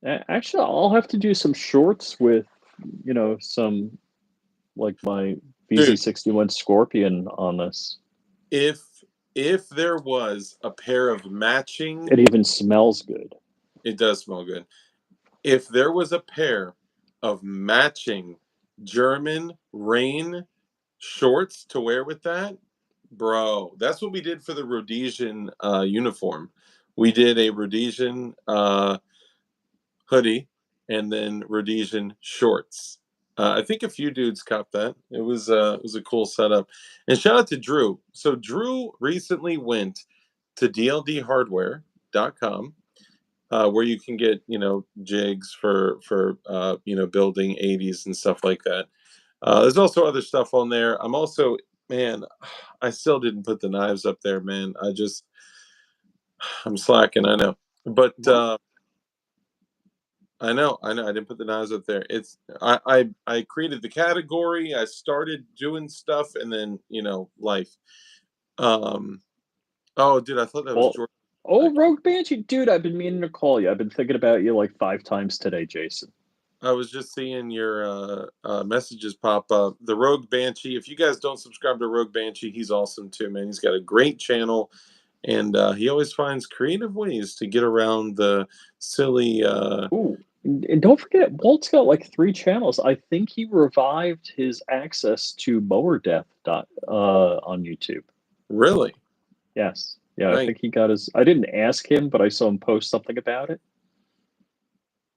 Actually, I'll have to do some shorts with, some like my Dude, VZ61 Scorpion on this. if if there was a pair of matching, It even smells good. it does smell good. If there was a pair of matching German rain shorts to wear with that, bro, that's what we did for the Rhodesian uniform. We did a Rhodesian hoodie and then Rhodesian shorts. I think a few dudes copped that. It was a cool setup. And shout out to Drew. So Drew recently went to dldhardware.com, where you can get jigs for building 80s and stuff like that. There's also other stuff on there. I'm also, man, I still didn't put the knives up there, man. I'm slacking, I know, but What? I didn't put the knives up there. I created the category. I started doing stuff, and then life. Um, oh, dude, I thought that was Well, George. oh, Rogue Banshee, dude, I've been meaning to call you. I've been thinking about you like 5 times today, Jason. I was just seeing your messages pop up. The Rogue Banshee. If you guys don't subscribe to Rogue Banshee, he's awesome too, man. He's got a great channel, and he always finds creative ways to get around the silly. Ooh, and don't forget, Walt's got like 3 channels. I think he revived his access to Mower Death on YouTube. Really Yes. Yeah, I nice. think he got his. I didn't ask him, but I saw him post something about it.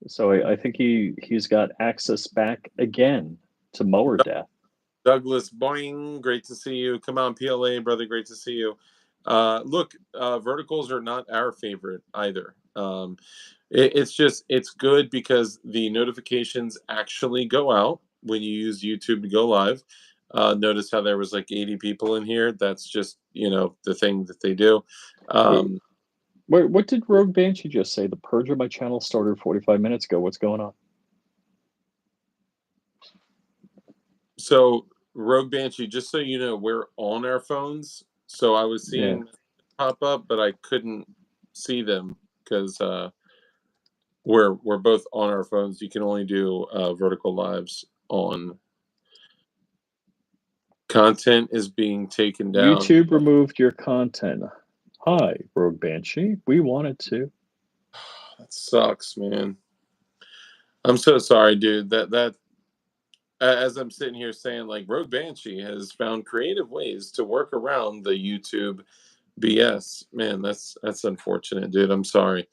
So I think he's got access back again to Mower Death. Douglas Boing, great to see you. Come on, PLA brother, great to see you. Look, verticals are not our favorite either. It's good because the notifications actually go out when you use YouTube to go live. Notice how there was like 80 people in here. That's just the thing that they do. Wait, Um, what did Rogue Banshee just say? The purge of my channel started 45 minutes ago. What's going on? so Rogue Banshee, just so you know, we're on our phones. So I was Yeah. seeing pop up, but I couldn't see them because we're both on our phones. You can only do vertical lives on. Content is being taken down. YouTube removed your content. Hi, Rogue Banshee. We wanted to. That sucks, man. I'm so sorry, dude. That as I'm sitting here saying, like, Rogue Banshee has found creative ways to work around the YouTube BS. Man, that's unfortunate, dude. I'm sorry.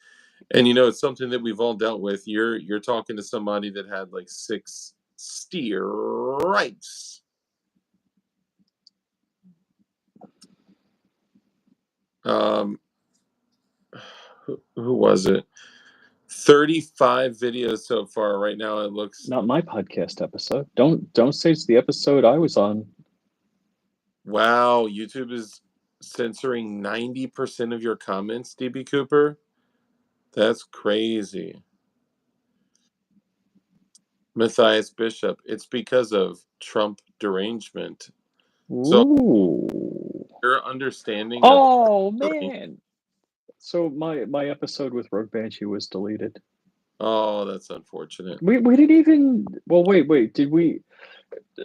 And it's something that we've all dealt with. You're talking to somebody that had like 6 strikes. Who was it? 35 videos so far. Right now it looks. Not my podcast episode. Don't say it's the episode I was on. Wow, YouTube is censoring 90% of your comments, DB Cooper. That's crazy. Matthias Bishop, it's because of Trump derangement. So Ooh. your understanding of. Oh man. So my episode with Rogue Banshee was deleted. Oh, that's unfortunate. We didn't even. Well, wait. Did we?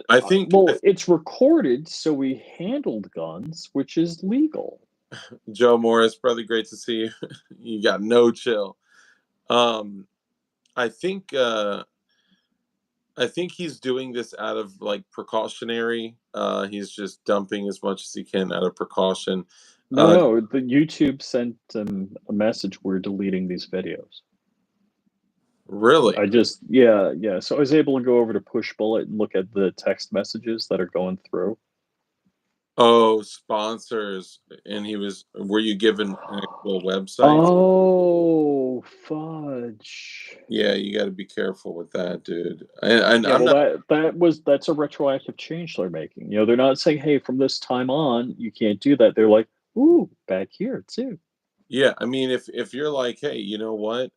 I think Well, it's recorded, so we handled guns, which is legal. Joe Morris, brother, great to see you. You got no chill. I think he's doing this out of like precautionary. He's just dumping as much as he can out of precaution. No. The YouTube sent a message. We're deleting these videos. Really? Yeah. So I was able to go over to Push Bullet and look at the text messages that are going through. Oh, sponsors. And were you given an actual website? Oh, fudge. Yeah, you got to be careful with that, dude. And Yeah, I'm well, not. that's a retroactive change they're making. They're not saying, hey, from this time on, you can't do that. They're like, ooh, back here too. Yeah, I mean, if you're like, hey, you know what?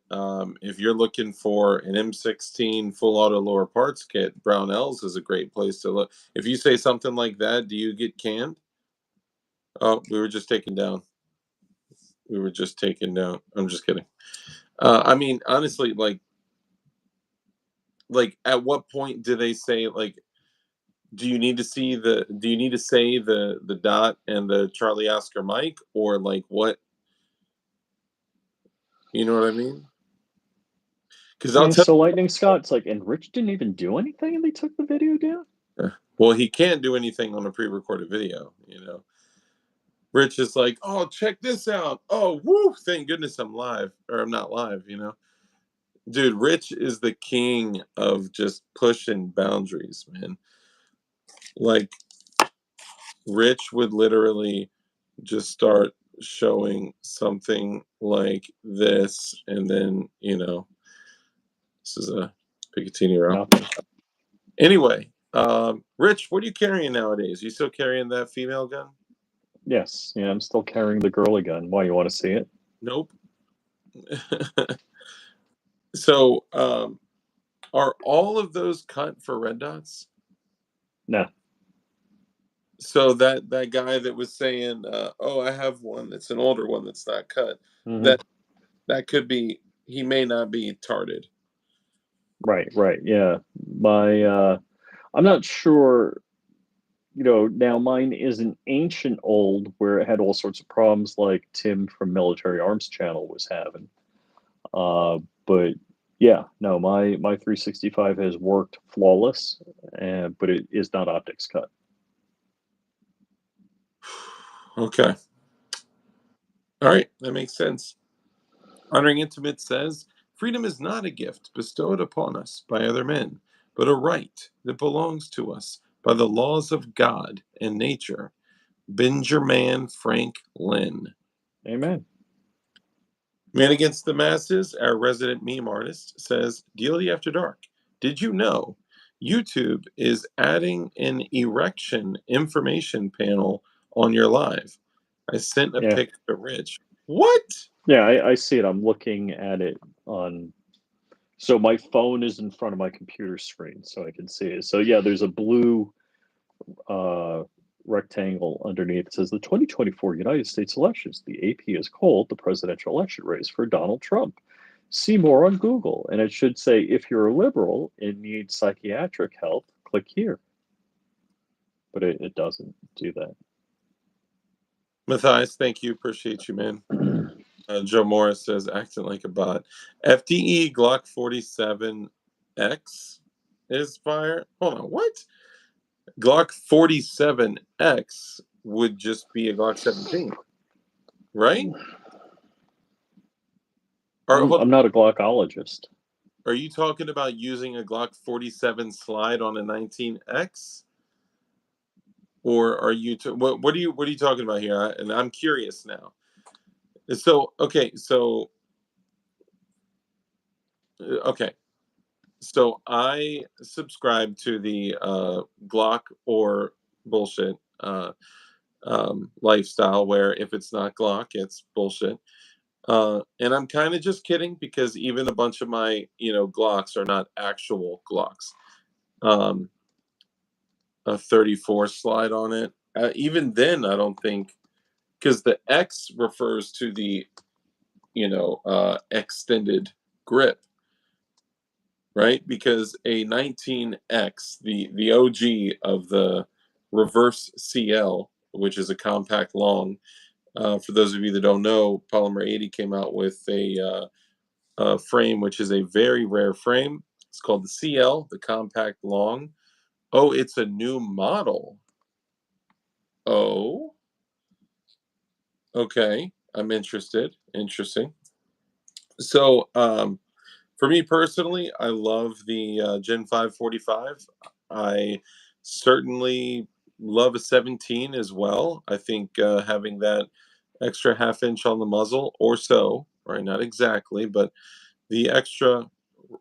If you're looking for an M16 full auto lower parts kit, Brownells is a great place to look. If you say something like that, do you get canned? Oh, we were just taken down. I'm just kidding. I mean, honestly, like, at what point do they say like? Do you need to say the dot and the Charlie Oscar Mike, or like what? You know what I mean? Because I'll Yeah, tell. so Lightning Scott's like, and Rich didn't even do anything and they took the video down? Well, he can't do anything on a pre-recorded video. Rich is like, oh, check this out. Oh, woo! Thank goodness I'm live, or I'm not live. Dude, Rich is the king of just pushing boundaries, man. Like, Rich would literally just start showing something like this, and then this is a Picatinny row. Nothing. Anyway, Rich, what are you carrying nowadays? You still carrying that female gun? Yes, yeah, I'm still carrying the girly gun. Why, you want to see it? Nope. So, are all of those cut for red dots? No. So that guy that was saying, "Oh, I have one that's an older one that's not cut," Mm-hmm. that could be, he may not be tarted. Right, yeah. I'm not sure. Now mine is an ancient old where it had all sorts of problems like Tim from Military Arms Channel was having. But yeah, no, my 365 has worked flawless, but it is not optics cut. Okay. All right, that makes sense. Honoring Intimate says, freedom is not a gift bestowed upon us by other men, but a right that belongs to us by the laws of God and nature. Benjamin Franklin. Amen. Man Against the Masses, our resident meme artist, says, DLD After Dark, did you know YouTube is adding an erection information panel on your live? I sent a Yeah. pic to Rich. What? Yeah, I see it. I'm looking at it on. So my phone is in front of my computer screen, so I can see it. So yeah, there's a blue rectangle underneath. It says the 2024 United States elections. The AP has called the presidential election race for Donald Trump. See more on Google. And it should say, if you're a liberal and need psychiatric help, click here. But it doesn't do that. Matthias, thank you. Appreciate you, man. Joe Morris says, acting like a bot. FDE Glock 47X. is fire. Hold on, what? Glock 47X would just be a Glock 17, right? I'm not a Glockologist. Are you talking about using a Glock 47 slide on a 19X? Or are you what are you talking about here? And I'm curious now. So okay, okay. So I subscribe to the Glock or bullshit lifestyle, where if it's not Glock, it's bullshit. And I'm kind of just kidding, because even a bunch of my Glocks are not actual Glocks. A 34 slide on it. Even then, I don't think, because the X refers to the extended grip, right? Because a 19X, the OG of the reverse CL, which is a compact long. For those of you that don't know, Polymer 80 came out with a frame, which is a very rare frame. It's called the CL, the compact long. Oh, it's a new model. Oh, okay. I'm interested. Interesting. So, for me personally, I love the Gen 545. I certainly love a 17 as well. I think having that extra half inch on the muzzle or so, right? Not exactly, but the extra,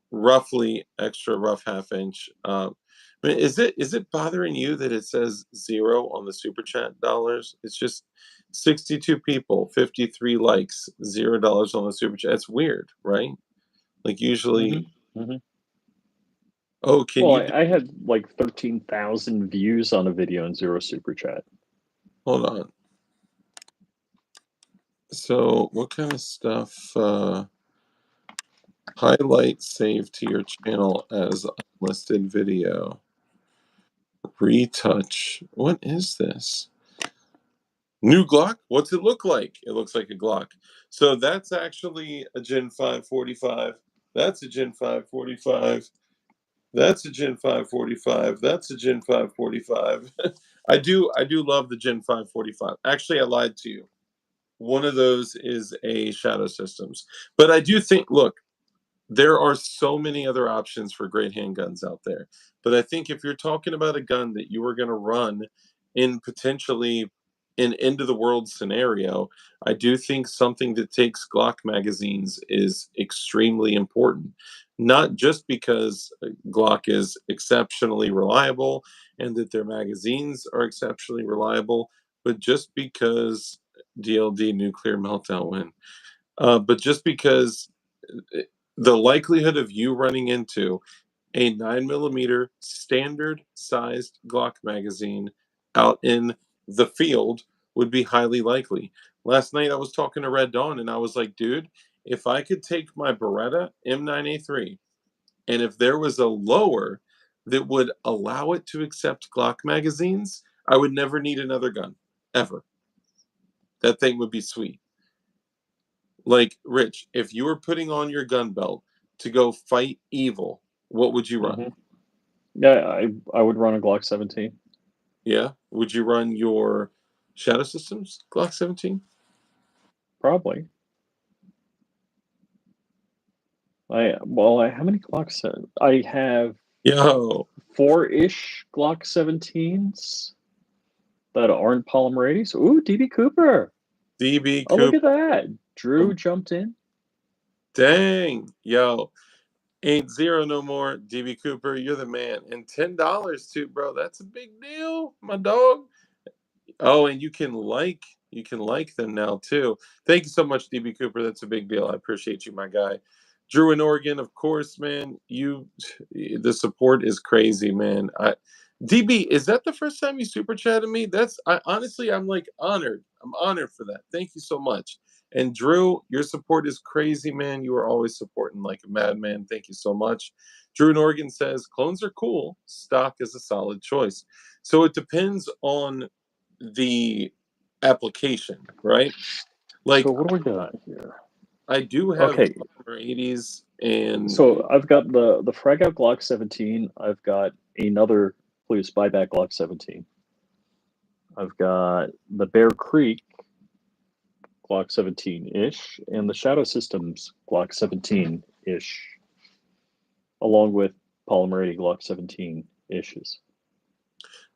roughly extra rough half inch. I mean, is it bothering you that it says 0 on the super chat dollars? It's just 62 people, 53 likes, $0 on the super chat. It's weird, right? Like usually, Hmm. oh, can Well, you I had like 13,000 views on a video and 0 super chat. hold on. So, what kind of stuff highlight save to your channel as unlisted video? Retouch. What is this? New Glock? What's it look like? It looks like a Glock. So that's actually a Gen 545. That's a Gen 545. That's a Gen 545. That's a Gen 545. I do love the Gen 545. Actually, I lied to you. One of those is a Shadow Systems. But I do think, look, there are so many other options for great handguns out there. But I think if you're talking about a gun that you are going to run in potentially an end of the world scenario, I do think something that takes Glock magazines is extremely important. Not just because Glock is exceptionally reliable and that their magazines are exceptionally reliable, but just because DLD nuclear meltdown win. But just because the likelihood of you running into a 9mm standard sized Glock magazine out in the field would be highly likely. Last night I was talking to Red Dawn and I was like, dude, if I could take my Beretta M9A3 and if there was a lower that would allow it to accept Glock magazines, I would never need another gun ever. That thing would be sweet. Like, Rich, if you were putting on your gun belt to go fight evil, what would you run? Hmm. Yeah, I would run a Glock 17. Yeah? Would you run your Shadow Systems Glock 17? Probably. How many Glocks? I have Yo, 4-ish Glock 17s that aren't Polymer 80s. Ooh, DB Cooper. DB Oh, look Cooper. at that. Drew jumped in. Dang. Yo, ain't zero no more. DB Cooper, you're the man. And $10 too, bro. That's a big deal, my dog. Oh, and you can like them now too. Thank you so much, DB Cooper. That's a big deal. I appreciate you, my guy. Drew in Oregon, of course, man. The support is crazy, man. DB, is that the first time you super chatted me? Honestly, I'm like honored. I'm honored for that. Thank you so much. And Drew, your support is crazy, man. You are always supporting like a madman. Thank you so much. Drew in Oregon says clones are cool. Stock is a solid choice. So it depends on the application, right? So Like what do we got here? I do have Okay, Polymer 80s. And So I've got the frag out Glock 17. I've got another Police buyback Glock 17. I've got the Bear Creek Glock 17-ish and the Shadow Systems Glock 17-ish, along with Polymer 80 Glock 17-ishes.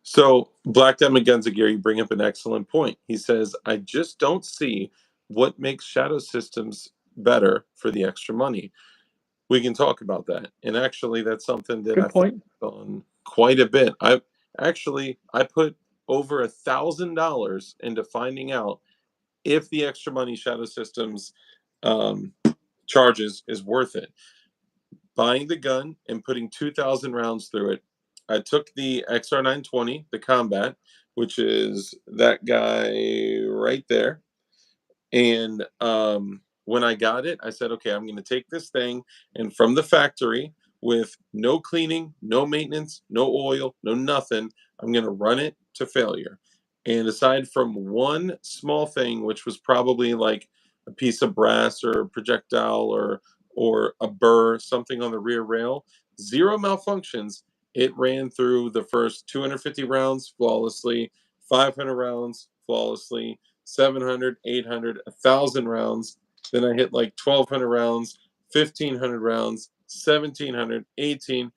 so Black Diamond Guns of Gary bring up an excellent point. He says, I just don't see what makes Shadow Systems better for the extra money. We can talk about that. And actually, that's something that Good I point. focused on quite a bit. I put over $1,000 into finding out if the extra money Shadow Systems charges is worth it. Buying the gun and putting 2,000 rounds through it. I took the XR920, the combat, which is that guy right there. And when I got it, I said, okay, I'm going to take this thing and from the factory with no cleaning, no maintenance, no oil, no nothing, I'm going to run it to failure. And aside from one small thing, which was probably like a piece of brass or a projectile or a burr, something on the rear rail, zero malfunctions. It ran through the first 250 rounds flawlessly, 500 rounds flawlessly, 700, 800, 1,000 rounds. Then I hit like 1,200 rounds, 1,500 rounds, 1,700, 18,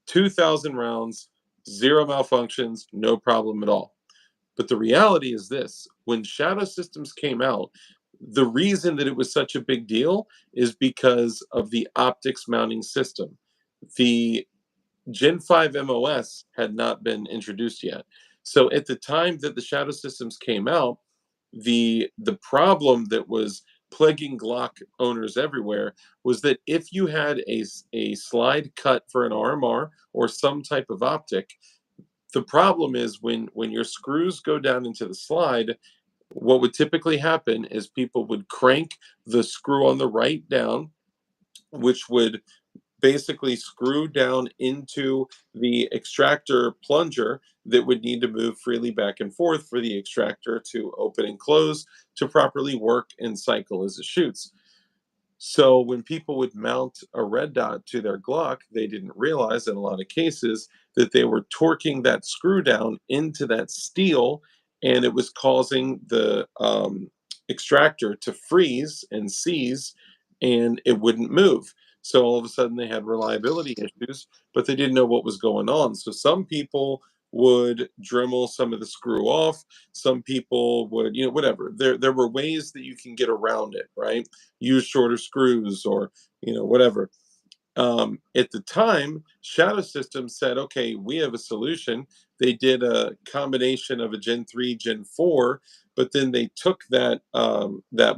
2,000 rounds, zero malfunctions, no problem at all. But the reality is this: when Shadow Systems came out, the reason that it was such a big deal is because of the optics mounting system. The Gen 5 MOS had not been introduced yet. So at the time that the Shadow Systems came out, the problem that was plaguing Glock owners everywhere was that if you had a slide cut for an RMR or some type of optic, the problem is when your screws go down into the slide, what would typically happen is people would crank the screw on the right down, which would basically screw down into the extractor plunger that would need to move freely back and forth for the extractor to open and close to properly work and cycle as it shoots. So when people would mount a red dot to their Glock, they didn't realize in a lot of cases that they were torquing that screw down into that steel, and it was causing the extractor to freeze and seize, and it wouldn't move. So all of a sudden they had reliability issues, but they didn't know what was going on. So some people would Dremel some of the screw off. Some people would, whatever. There were ways that you can get around it, right? Use shorter screws or whatever. At the time, Shadow Systems said, okay, we have a solution. They did a combination of a Gen 3 Gen 4, but then they took that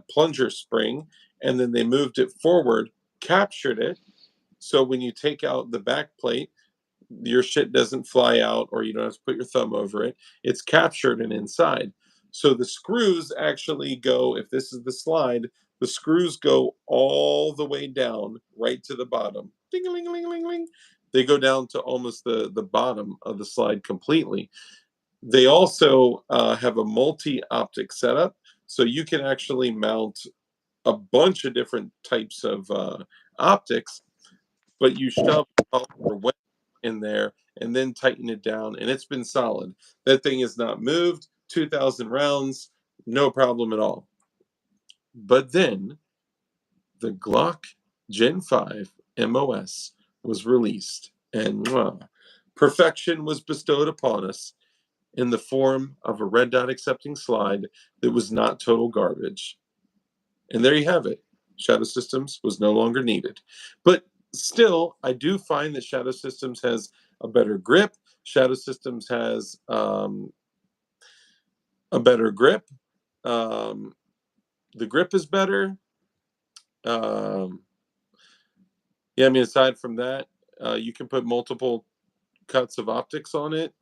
plunger spring and then they moved it forward, captured it, so when you take out the back plate, your shit doesn't fly out or you don't have to put your thumb over it. It's captured and inside. So the screws actually go, if this is the slide, the screws go all the way down right to the bottom. Ding a ling a ling a ling ling. They go down to almost the bottom of the slide completely. They also have a multi-optic setup, so you can actually mount a bunch of different types of optics, but you shove all your weight in there and then tighten it down, and it's been solid. That thing is not moved. 2,000 rounds, no problem at all. But then the Glock Gen 5 MOS was released, and perfection was bestowed upon us in the form of a red dot accepting slide that was not total garbage. And there you have it. Shadow Systems was no longer needed. But still, I do find that Shadow Systems has a better grip. Shadow Systems has a better grip. The grip is better. Yeah, I mean, aside from that, you can put multiple cuts of optics on it.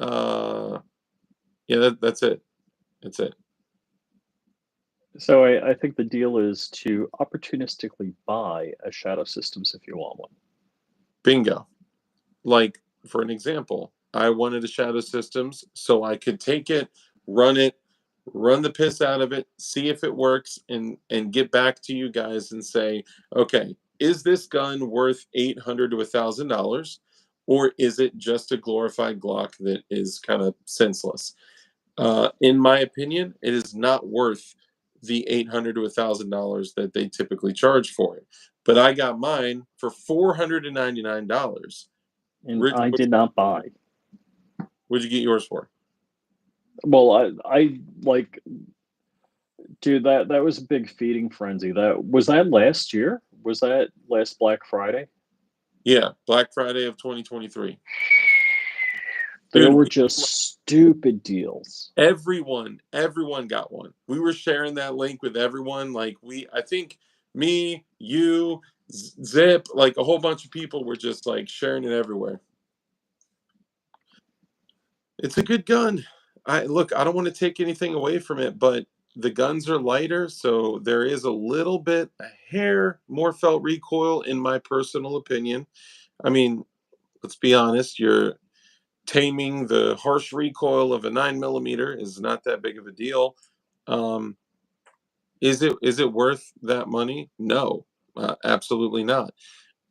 Yeah, that's it. That's it. So I think the deal is to opportunistically buy a Shadow Systems if you want one. Bingo. Like, for an example, I wanted a Shadow Systems so I could take it, run run the piss out of it, see if it works, and get back to you guys and say, okay, is this gun worth $800 to $1,000, or is it just a glorified Glock that is kind of senseless? In my opinion, it is not worth the $800 to $1,000 that they typically charge for it. But I got mine for $499. And Rich, I did not buy. what'd you get yours for? Well, I like, dude, that was a big feeding frenzy. That last year? Was that last Black Friday? Yeah, Black Friday of 2023. There Dude, were just stupid deals. everyone got one. We were sharing that link with everyone. Like I think me, you, Zip, like a whole bunch of people were just like sharing it everywhere. It's a good gun. I don't want to take anything away from it, but the guns are lighter, so there is a hair more felt recoil in my personal opinion. I mean, let's be honest, you're taming the harsh recoil of a 9mm is not that big of a deal. Um, is it worth that money? No, absolutely not.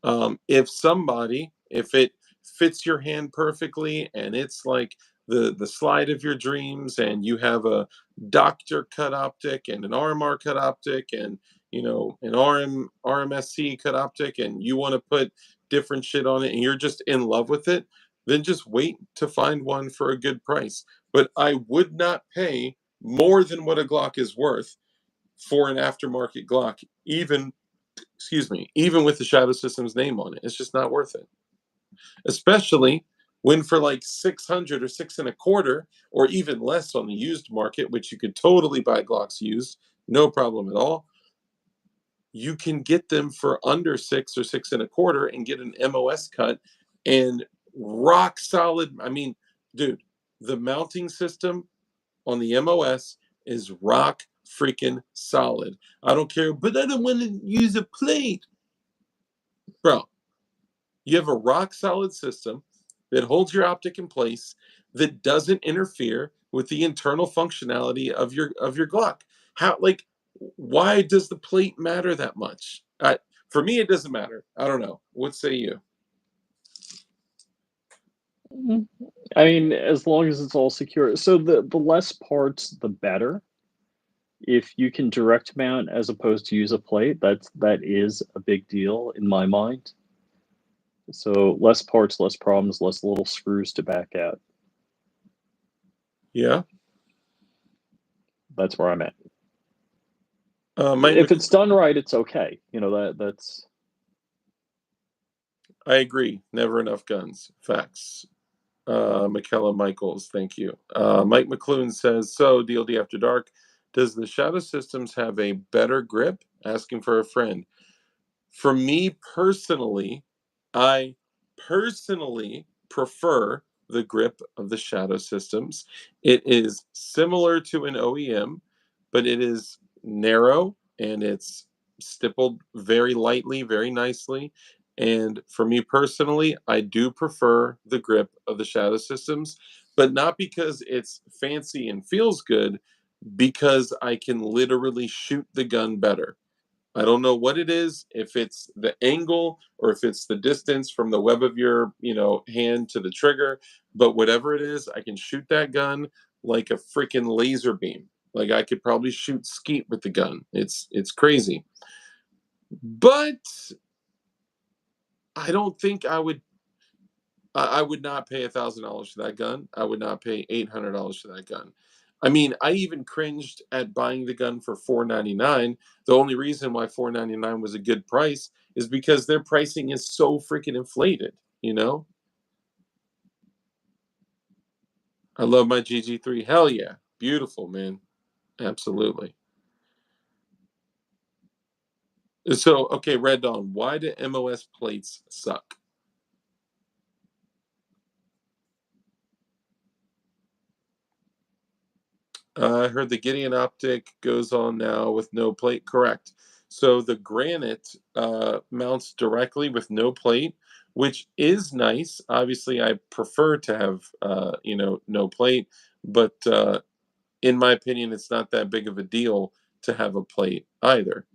If it fits your hand perfectly and it's like the slide of your dreams, and you have a doctor cut optic and an RMR cut optic, and an RMSC cut optic, and you want to put different shit on it, and you're just in love with it, then just wait to find one for a good price. But I would not pay more than what a Glock is worth for an aftermarket Glock, even with the Shadow Systems name on it. It's just not worth it. Especially when for like 600 or six and a quarter, or even less on the used market, which you could totally buy Glocks used, no problem at all. You can get them for under six or six and a quarter and get an MOS cut and rock solid. I mean, dude, the mounting system on the MOS is rock freaking solid. I don't care, but I don't want to use a plate. Bro, you have a rock solid system that holds your optic in place, that doesn't interfere with the internal functionality of your Glock. How, like, why does the plate matter that much? For me, it doesn't matter. I don't know. What say you? Mm, I mean, as long as it's all secure. So the less parts, the better. If you can direct mount as opposed to use a plate, that is a big deal in my mind. So less parts, less problems, less little screws to back out. Yeah. That's where I'm at. Mike, If it's done right, it's okay. That's I agree. Never enough guns. Facts. Michaela Michaels, thank you. Mike McClune says, so DLD After Dark, does the Shadow Systems have a better grip? Asking for a friend. For me personally, I personally prefer the grip of the Shadow Systems. It is similar to an OEM, but it is narrow and it's stippled very lightly, very nicely. And for me personally, I do prefer the grip of the Shadow Systems, but not because it's fancy and feels good, because I can literally shoot the gun better. I don't know what it is, if it's the angle or if it's the distance from the web of your, hand to the trigger, but whatever it is, I can shoot that gun like a freaking laser beam. Like I could probably shoot skeet with the gun. It's crazy. But I don't think I would not pay $1,000 for that gun. I would not pay $800 for that gun. I mean, I even cringed at buying the gun for $499. The only reason why $499 was a good price is because their pricing is so freaking inflated. You know, I love my GG3. Hell yeah, beautiful, man. Absolutely. So, okay, Red Dawn, why do MOS plates suck? I heard the Gideon optic goes on now with no plate. Correct. So the granite mounts directly with no plate, which is nice. Obviously, I prefer to have no plate, but in my opinion, it's not that big of a deal to have a plate either.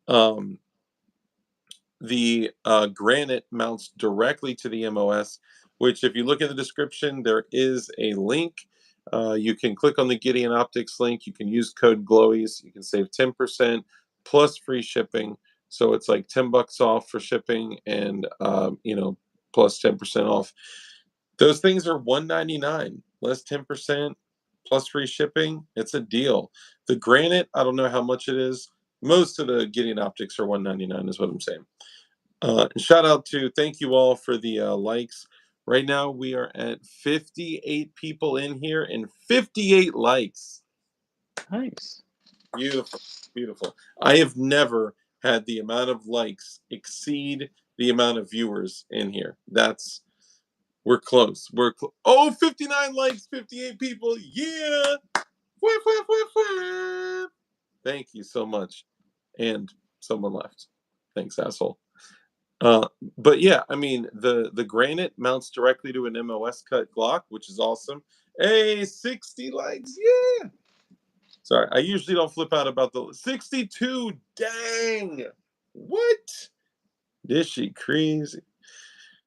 Um, The granite mounts directly to the MOS, which if you look in the description, there is a link. You can click on the Gideon Optics link. You can use code GLOWIES. You can save 10% plus free shipping. So it's like $10 off for shipping and, plus 10% off. Those things are $199, less 10% plus free shipping. It's a deal. The granite, I don't know how much it is. Most of the Gideon Optics are $199 is what I'm saying. And shout out to thank you all for the likes. Right now we are at 58 people in here and 58 likes. Nice. Beautiful, beautiful. I have never had the amount of likes exceed the amount of viewers in here. We're close. 59 likes, 58 people. Yeah. Thank you so much. And someone left. Thanks, asshole. But yeah, I mean the granite mounts directly to an MOS cut Glock, which is awesome. Hey, 60 likes, yeah. Sorry, I usually don't flip out about the 62. Dang, what? Is she crazy?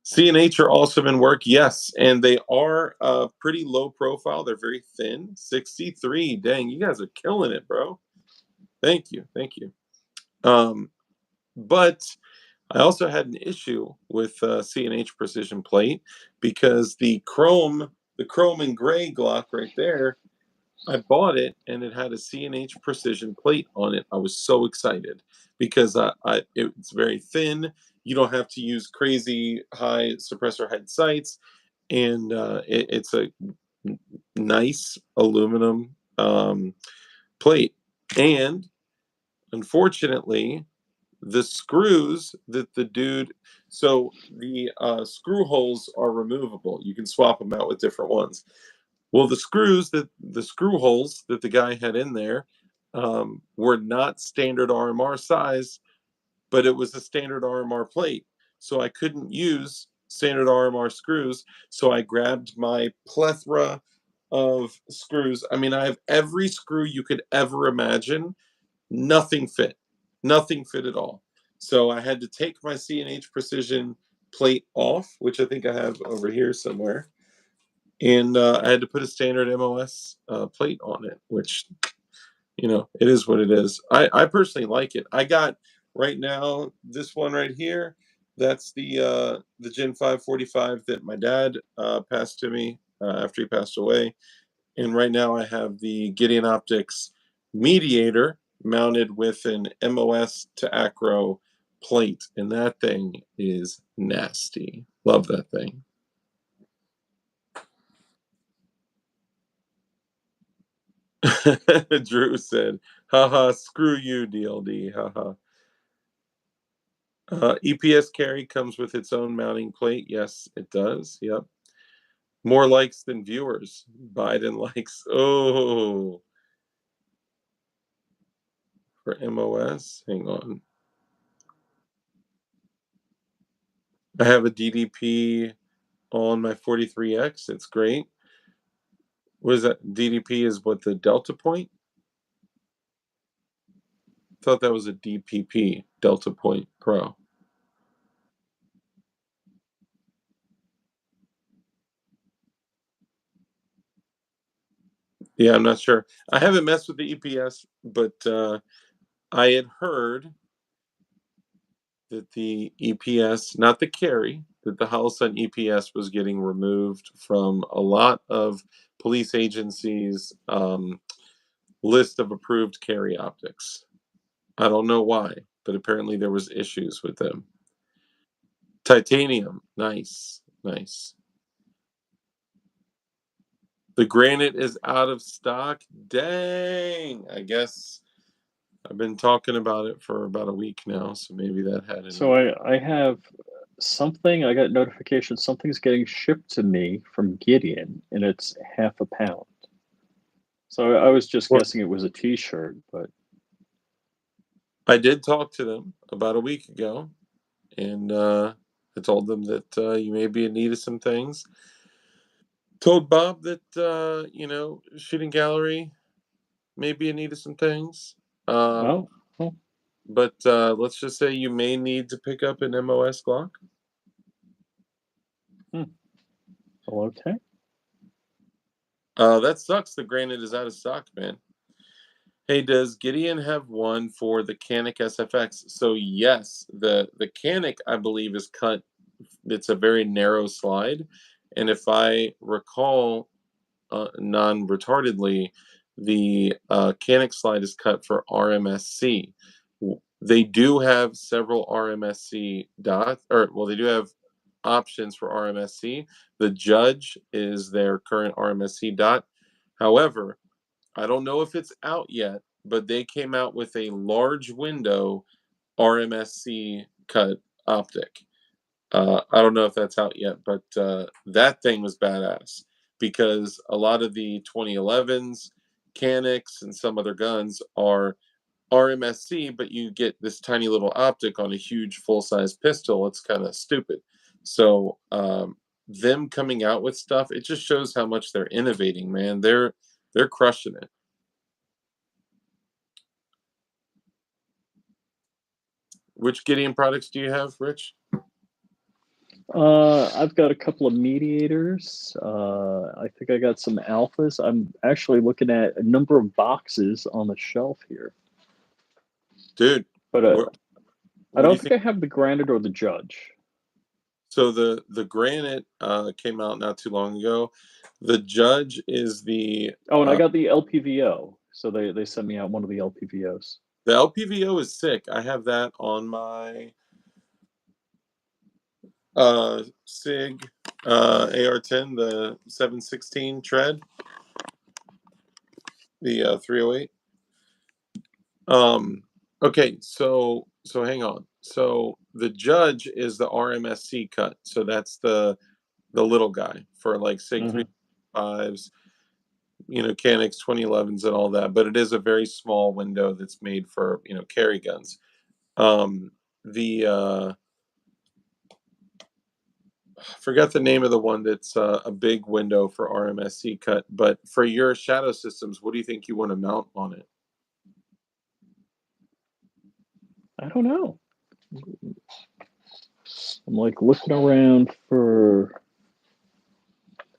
C&H are awesome in work, yes, and they are pretty low profile. They're very thin. 63. Dang, you guys are killing it, bro. Thank you, thank you. But I also had an issue with C&H Precision Plate because the chrome and gray Glock right there, I bought it and it had a C&H Precision Plate on it. I was so excited because it's very thin. You don't have to use crazy high suppressor head sights, and it's a nice aluminum plate. And unfortunately, the screws that the dude so the screw holes are removable. You can swap them out with different ones. Well, the screw holes that the guy had in there were not standard RMR size, but it was a standard RMR plate, so I couldn't use standard RMR screws. So I grabbed my plethora of screws. I mean, I have every screw you could ever imagine. Nothing fit. Nothing fit at all. So I had to take my C&H Precision plate off, which I think I have over here somewhere. And I had to put a standard MOS plate on it, which, it is what it is. I personally like it. I got right now this one right here. That's the Gen 545 that my dad passed to me after he passed away. And right now I have the Gideon Optics Mediator mounted with an MOS to acro plate, and that thing is nasty. Love that thing. Drew said, haha, screw you, DLD, haha. EPS carry comes with its own mounting plate. Yes, it does. Yep. More likes than viewers. Biden likes. Oh, for MOS. Hang on. I have a DDP on my 43X. It's great. What is that? DDP is what, the Delta Point? Thought that was a DPP, Delta Point Pro. Yeah, I'm not sure. I haven't messed with the EPS, but I had heard that the EPS, not the carry, that the Holosun EPS was getting removed from a lot of police agencies' list of approved carry optics. I don't know why, but apparently there was issues with them. Titanium, nice, nice. The granite is out of stock. Dang, I guess I've been talking about it for about a week now, so maybe that had an. So I have something. I got notification. Something's getting shipped to me from Gideon, and it's half a pound. So I was just Well, guessing it was a T-shirt, but I did talk to them about a week ago, and I told them that you may be in need of some things. Told Bob that shooting gallery may be in need of some things. oh, well, but let's just say you may need to pick up an MOS Glock. Well, okay. That sucks. The Granite is out of stock, man. Hey, does Gideon have one for the Canic SFX? So yes, the Canic I believe is cut. It's a very narrow slide, and if I recall, non-retardedly, the Canic slide is cut for RMSC. They do have several RMSC dots, or well, they do have options for RMSC. The Judge is their current RMSC dot. However, I don't know if it's out yet, but they came out with a large window RMSC cut optic. I don't know if that's out yet, but that thing was badass because a lot of the 2011s, Canics, and some other guns are RMSC, but you get this tiny little optic on a huge full-size pistol. It's kind of stupid. So them coming out with stuff, it just shows how much they're innovating, man. They're crushing it. Which Gideon products do you have, Rich? I've got a couple of mediators. I think I got some alphas. I'm actually looking at a number of boxes on the shelf here, Dude, but what I do you don't think? think I have the Granite or the Judge. So the Granite came out not too long ago. The Judge is Oh, and I got the LPVO. So they sent me out one of the LPVOs. the LPVO is sick. I have that on my SIG AR-10, the 716 tread, the 308. Okay, so hang on. So the Judge is the RMSC cut. So that's the little guy for like SIG Mm-hmm. 3.5s, Canics 2011s and all that, but it is a very small window that's made for, carry guns. The I forgot the name of the one that's a big window for RMSC cut, but for your shadow systems, what do you think you want to mount on it? I don't know. I'm like looking around for.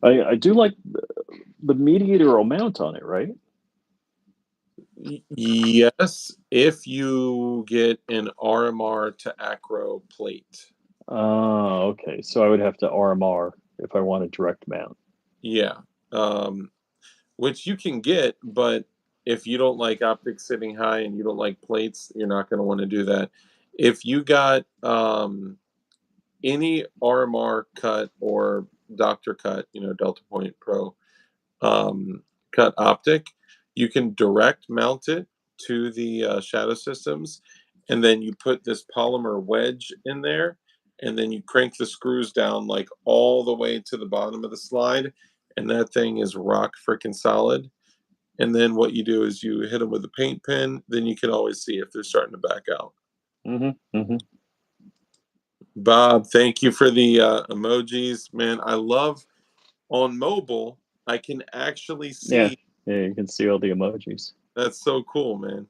I do like the mediator will mount on it, right? Yes, if you get an RMR to acro plate. Okay. So I would have to RMR if I want a direct mount. Yeah. Which you can get, but if you don't like optics sitting high and you don't like plates, you're not going to want to do that. If you got any RMR cut or Doctor cut, Delta Point Pro cut optic, you can direct mount it to the shadow systems, and then you put this polymer wedge in there, and then you crank the screws down like all the way to the bottom of the slide, and that thing is rock freaking solid. And then what you do is you hit them with a paint pen, then you can always see if they're starting to back out. Mm-hmm. Mm-hmm. Bob, thank you for the emojis. Man, I love on mobile, I can actually Yeah. see. Yeah. You can see all the emojis. That's so cool, man.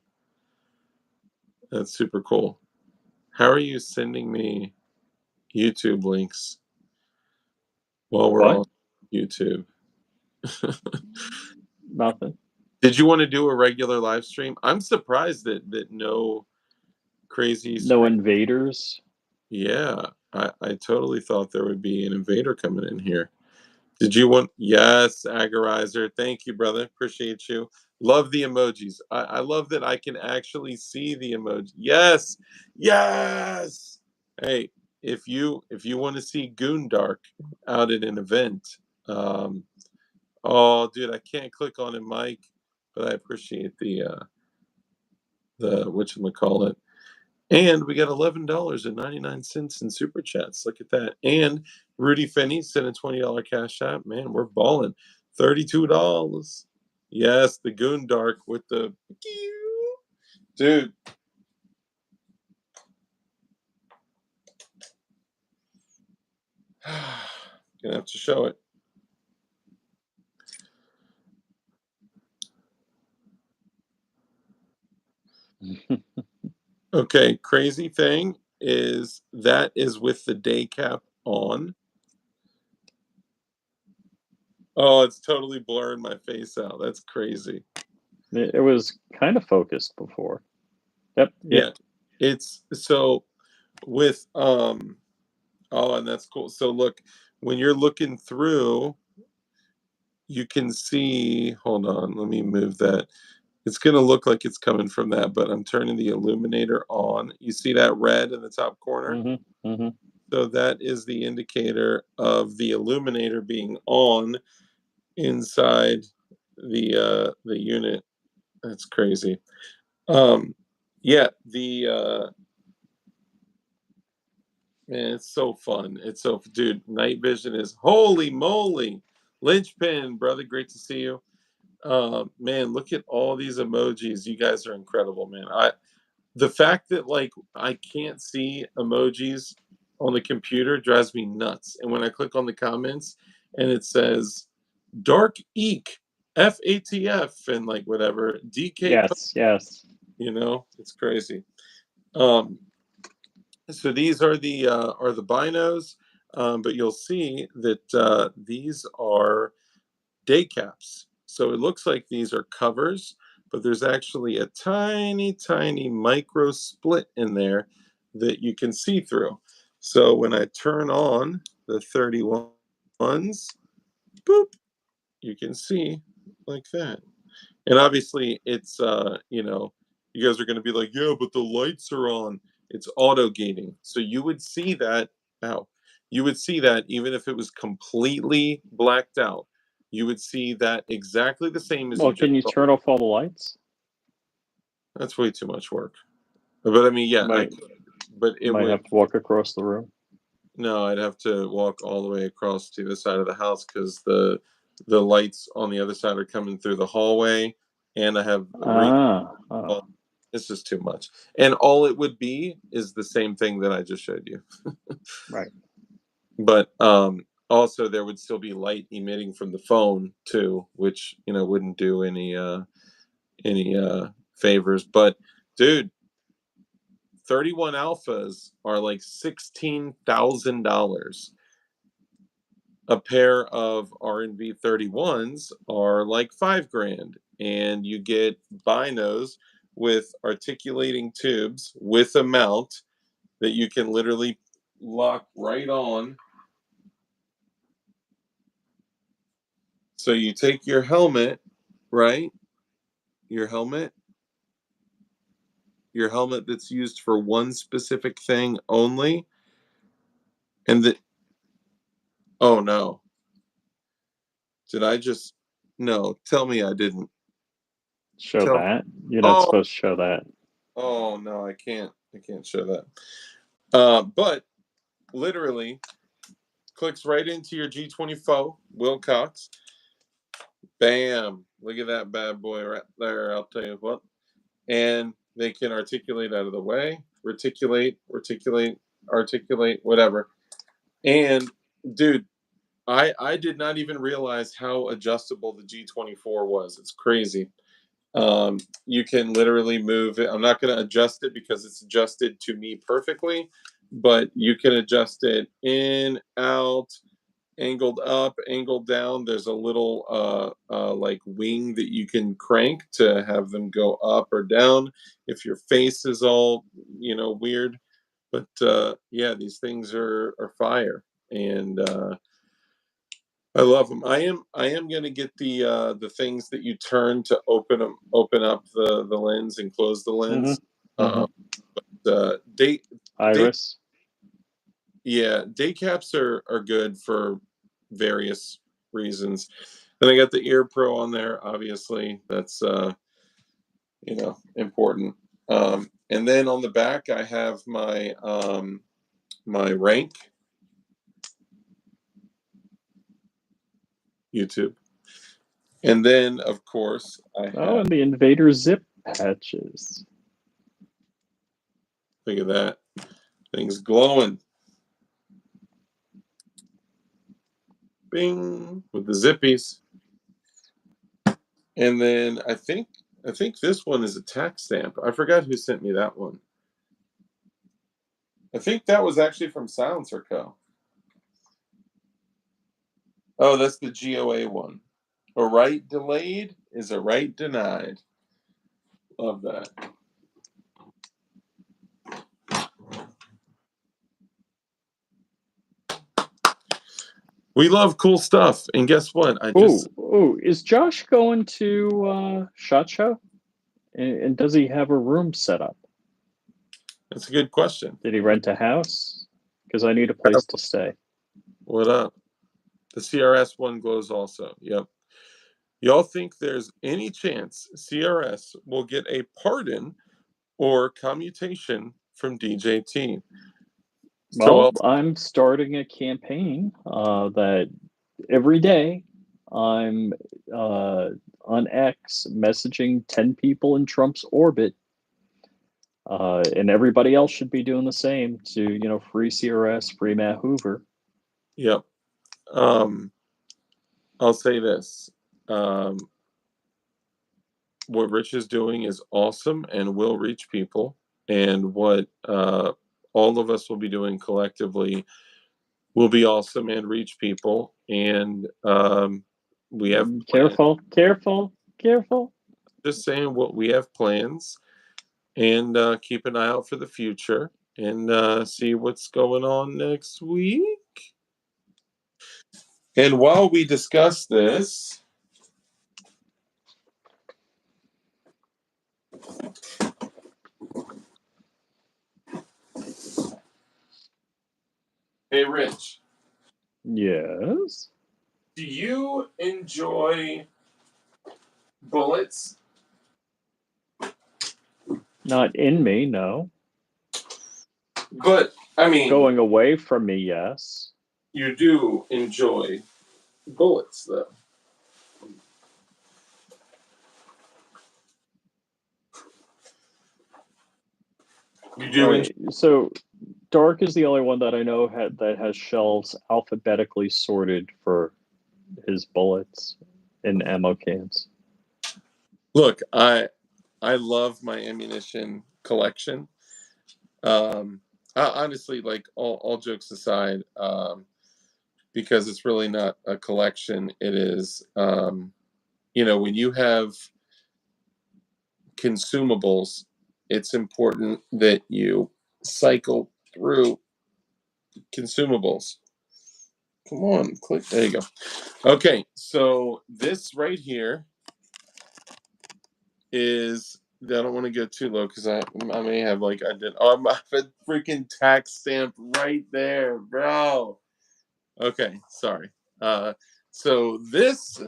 That's super cool. How are you sending me YouTube links while we're What? on YouTube? Nothing. Did you want to do a regular live stream? I'm surprised that no crazy No screen. invaders. Yeah, I totally thought there would be an invader coming in here. Did you want? Yes, Agorizer. Thank you, brother. Appreciate you. Love the emojis. I love that I can actually see the emoji. Yes, yes. Hey, if you want to see Goondark out at an event, oh, dude, I can't click on it, Mike, but I appreciate the whatchamacallit. And we got $11.99 in super chats. Look at that. And Rudy Finney sent a $20 cash app. Man, we're balling. $32. Yes, the Goon Dark with the dude. Gonna have to show it. Okay, crazy thing is that is with the day cap on. Oh, it's totally blurring my face out. That's crazy. It was kind of focused before. Yep. Yeah. Yeah. It's so with oh, and that's cool. So look, when you're looking through, you can see, hold on, let me move that. It's going to look like it's coming from that, but I'm turning the illuminator on. You see that red in the top corner? Hmm. Hmm. So that is the indicator of the illuminator being on inside the unit. That's crazy. Um yeah, the man, it's so fun. It's so dude, night vision is holy moly. Linchpin, brother, great to see you. Man, look at all these emojis. You guys are incredible, man. The fact that like I can't see emojis on the computer drives me nuts. And when I click on the comments and it says Dark Eek, FATF, and like whatever, DK, Yes. Yes. it's crazy. Um, so these are the binos, but you'll see that these are day caps. So it looks like these are covers, but there's actually a tiny, tiny micro split in there that you can see through. So when I turn on the 31s, boop, you can see like that. And obviously it's you guys are going to be like, "Yeah, but the lights are on." It's auto gating. So you would see that ow. You would see that even if it was completely blacked out. You would see that exactly the same as Well, you just can you saw. turn off all the lights? That's way too much work. But I mean, yeah, I Might could. But it might would have to walk across the room. no, I'd have to walk all the way across to the side of the house because the lights on the other side are coming through the hallway, and I have Ah. well, Oh. it's just too much. And all it would be is the same thing that I just showed you. Right. But also there would still be light emitting from the phone too, which, wouldn't do any favors. But dude, 31 alphas are like $16,000. A pair of R&V 31s are like 5 grand, and you get binos with articulating tubes with a mount that you can literally lock right on. So you take your helmet, right? Your helmet, your helmet that's used for one specific thing only, and the oh no, did I just no? Tell me I didn't. Show Tell that. You're not oh supposed to show that. oh no, I can't show that. But literally clicks right into your G24 Wilcox. Bam! Look at that bad boy right there. I'll tell you what. And they can articulate out of the way, articulate, whatever. And dude, I did not even realize how adjustable the G24 was. It's crazy. You can literally move it. I'm not going to adjust it because it's adjusted to me perfectly, but you can adjust it in, out, angled up, angled down. There's a little like wing that you can crank to have them go up or down if your face is all weird. But yeah, these things are fire, and I love them. I am gonna get the things that you turn to open up the lens and close the Hmm. lens. Hmm. Uh, the day Iris. yeah, day caps are good for various reasons. Then I got the ear pro on there. Obviously, that's important. And then on the back, I have my rank YouTube, and then of course I Oh, have and the Invader zip patches. look at that thing's glowing. Bing with the zippies. And then I think this one is a tax stamp. I forgot who sent me that one. I think that was actually from Silencer Co. Oh, that's the GOA one. A right delayed is a right denied. Love that. We love cool stuff. And guess what? Is Josh going to SHOT Show? And does he have a room set up? That's a good question. Did he rent a house? Because I need a place to stay. What up? The CRS one glows also. Yep. Y'all think there's any chance CRS will get a pardon or commutation from DJT? Well, I'm starting a campaign that every day I'm on X messaging 10 people in Trump's orbit. And everybody else should be doing the same to, free CRS, free Matt Hoover. Yep. I'll say this. What Rich is doing is awesome and will reach people. And what all of us will be doing collectively will be awesome and reach people. And we have careful. Just saying what we have plans, and keep an eye out for the future and see what's going on next week. And while we discuss this, hey, Rich. Yes. Do you enjoy bullets? Not in me, no. But, I mean... Going away from me, yes. You do enjoy bullets, though. You do right. So, Dark is the only one that I know that has shelves alphabetically sorted for his bullets and ammo cans. Look, I love my ammunition collection. Honestly, like all jokes aside, because it's really not a collection. It is, when you have consumables, it's important that you cycle through consumables. Come on, click. There you go. Okay, so this right here is... I don't want to go too low because I may have I did. Oh, I have a freaking tax stamp right there, bro. Okay, sorry. So this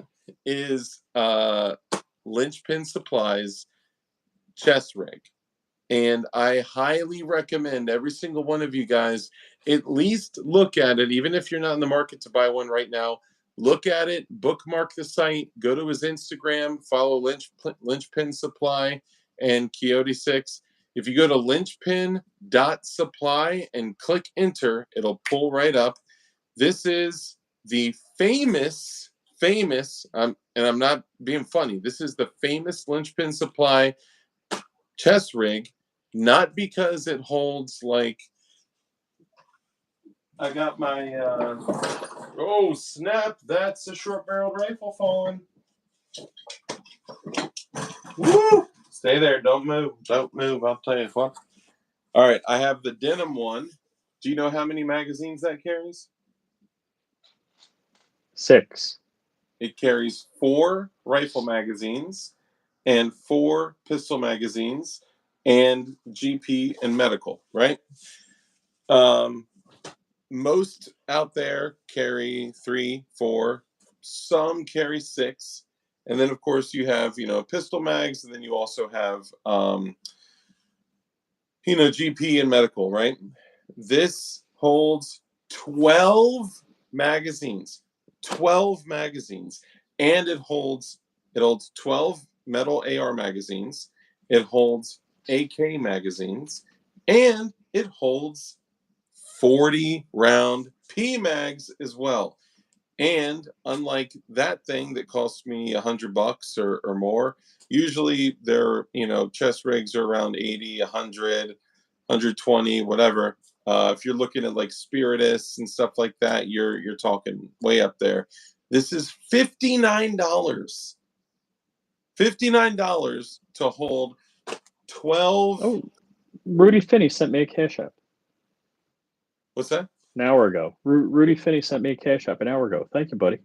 is Linchpin Supplies chest rig. And I highly recommend every single one of you guys at least look at it, even if you're not in the market to buy one right now. Look at it, bookmark the site, go to his Instagram, follow Linchpin Supply and Coyote6. If you go to linchpin.supply and click enter, it'll pull right up. This is the famous, and I'm not being funny, this is the famous Linchpin Supply chest rig. Not because it holds I got my oh snap, that's a short barreled rifle falling. Woo! Stay there, don't move, I'll tell you what. All right, I have the denim one. Do you know how many magazines that carries? 6. It carries 4 rifle magazines and 4 pistol magazines and GP and medical, right? Most out there carry 3, 4, some carry 6, and then of course you have pistol mags, and then you also have GP and medical, right? This holds 12 magazines, and it holds 12 metal AR magazines. It holds AK magazines, and it holds 40 round P mags as well. And unlike that thing that cost me $100 or more, usually their chest rigs are around 80, 100, 120, whatever. If you're looking at like Spiritus and stuff like that, you're talking way up there. This is $59. $59 to hold 12. Oh, Rudy Finney sent me a Cash App What's that? an hour ago. Rudy Finney sent me a Cash App an hour ago. Thank you, buddy.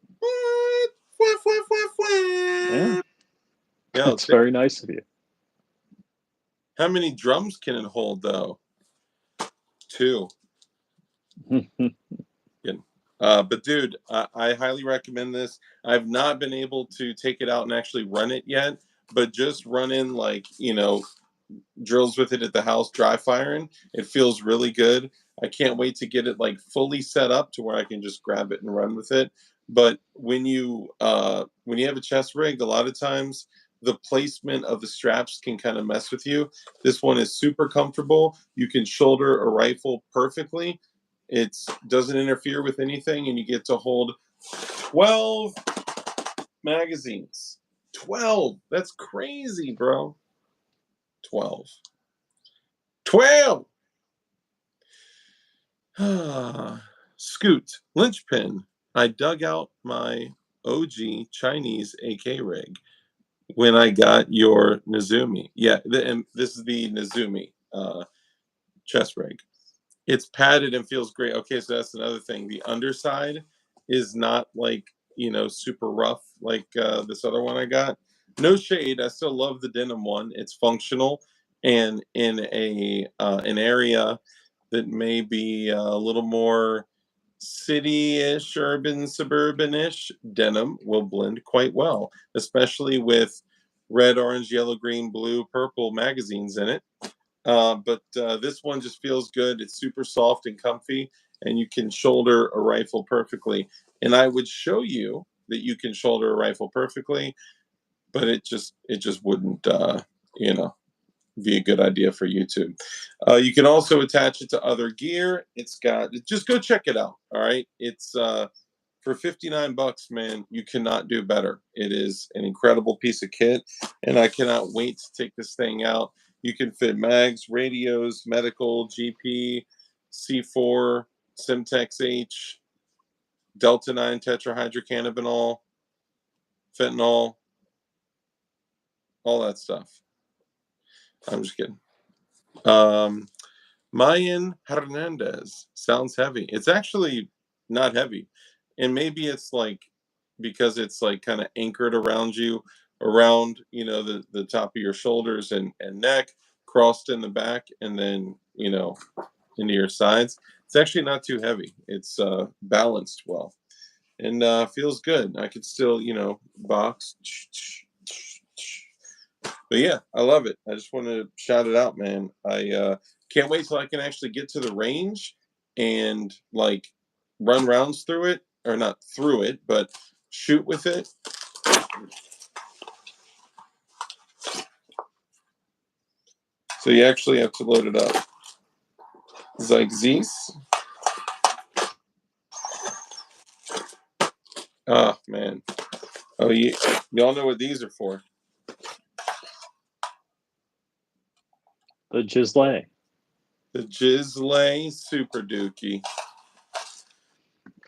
Yeah, Yeah, that's very nice of you. how many drums can it hold though? 2. But dude, I highly recommend this. I've not been able to take it out and actually run it yet, but just running like, drills with it at the house, dry firing, it feels really good. I can't wait to get it like fully set up to where I can just grab it and run with it. But when you have a chest rig, a lot of times the placement of the straps can kind of mess with you. This one is super comfortable. You can shoulder a rifle perfectly. It doesn't interfere with anything, and you get to hold 12 magazines. 12. That's crazy, bro. 12. 12. Scoot. Linchpin. I dug out my OG Chinese AK rig when I got your Nezumi. Yeah, and this is the Nezumi chest rig. It's padded and feels great. Okay, so that's another thing. The underside is not like, super rough like this other one I got. No shade. I still love the denim one. It's functional, and in an area that may be a little more city-ish, urban, suburban-ish, denim will blend quite well, especially with red, orange, yellow, green, blue, purple magazines in it. But this one just feels good. It's super soft and comfy, and you can shoulder a rifle perfectly. And I would show you that you can shoulder a rifle perfectly, but it just wouldn't be a good idea for YouTube. You can also attach it to other gear. Just go check it out. All right, it's for $59, man. You cannot do better. It is an incredible piece of kit, and I cannot wait to take this thing out. You can fit mags, radios, medical, GP, C4, Simtex H, Delta 9 tetrahydrocannabinol, fentanyl, all that stuff. I'm just kidding. Mayan Hernandez sounds heavy. It's actually not heavy. And maybe it's like because it's like kind of anchored around you, around, the top of your shoulders and neck, crossed in the back, and then, into your sides. It's actually not too heavy. It's balanced well and feels good. I could still, box. But yeah, I love it. I just want to shout it out, man. I can't wait till I can actually get to the range and like run rounds through it, or not through it, but shoot with it. So you actually have to load it up. It's like Zeus. Oh man. Oh, y'all know what these are for. The Gizzlay. The Gizzlay Super Dookie.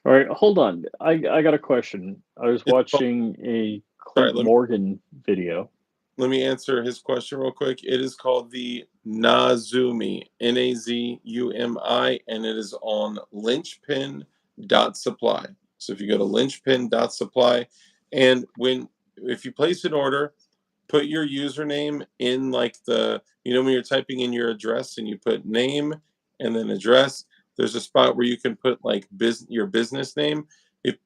All right, hold on. I got a question. I was watching a Clint Morgan video. Let me answer his question real quick. It is called the Nazumi, Nazumi, and it is on linchpin.supply. So if you go to linchpin.supply, and if you place an order, put your username in like when you're typing in your address and you put name and then address, there's a spot where you can put like your business name.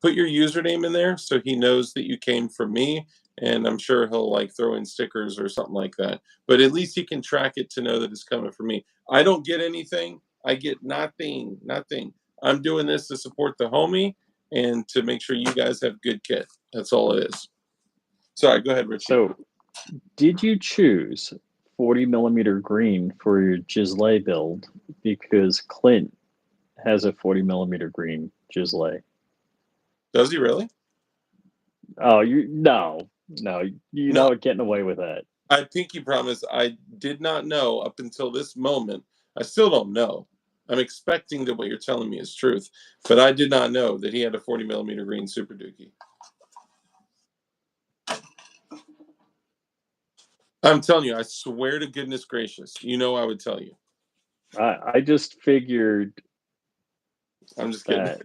Put your username in there so he knows that you came from me, and I'm sure he'll like throw in stickers or something like that. But at least he can track it to know that it's coming from me. I don't get anything. I get nothing. I'm doing this to support the homie and to make sure you guys have good kit. That's all it is. Sorry, go ahead, Richie. So, did you choose 40 millimeter green for your Gizzlay build because Clint has a 40 millimeter green Gizzlay? Does he really? Oh, no, you're not getting away with that. I pinky promise I did not know up until this moment. I still don't know. I'm expecting that what you're telling me is truth, but I did not know that he had a 40 millimeter green Super Dookie. I'm telling you, I swear to goodness gracious, you know I would tell you. I just figured I'm just kidding.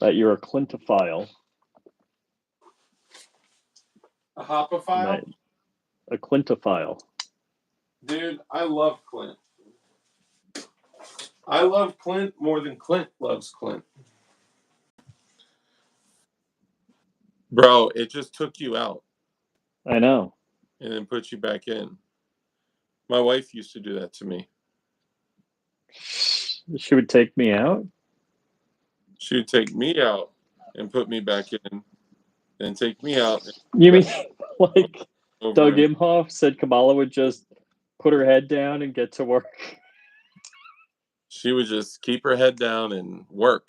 that you're a Clintophile. A hopophile? A Clintophile. Dude, I love Clint. I love Clint more than Clint loves Clint. Bro, it just took you out I know. and then put you back in. My wife used to do that to me. She would take me out? She would take me out and put me back in, then take me out. You mean like Over Doug and Imhoff said Kamala would just put her head down and get to work? she would just keep her head down and work.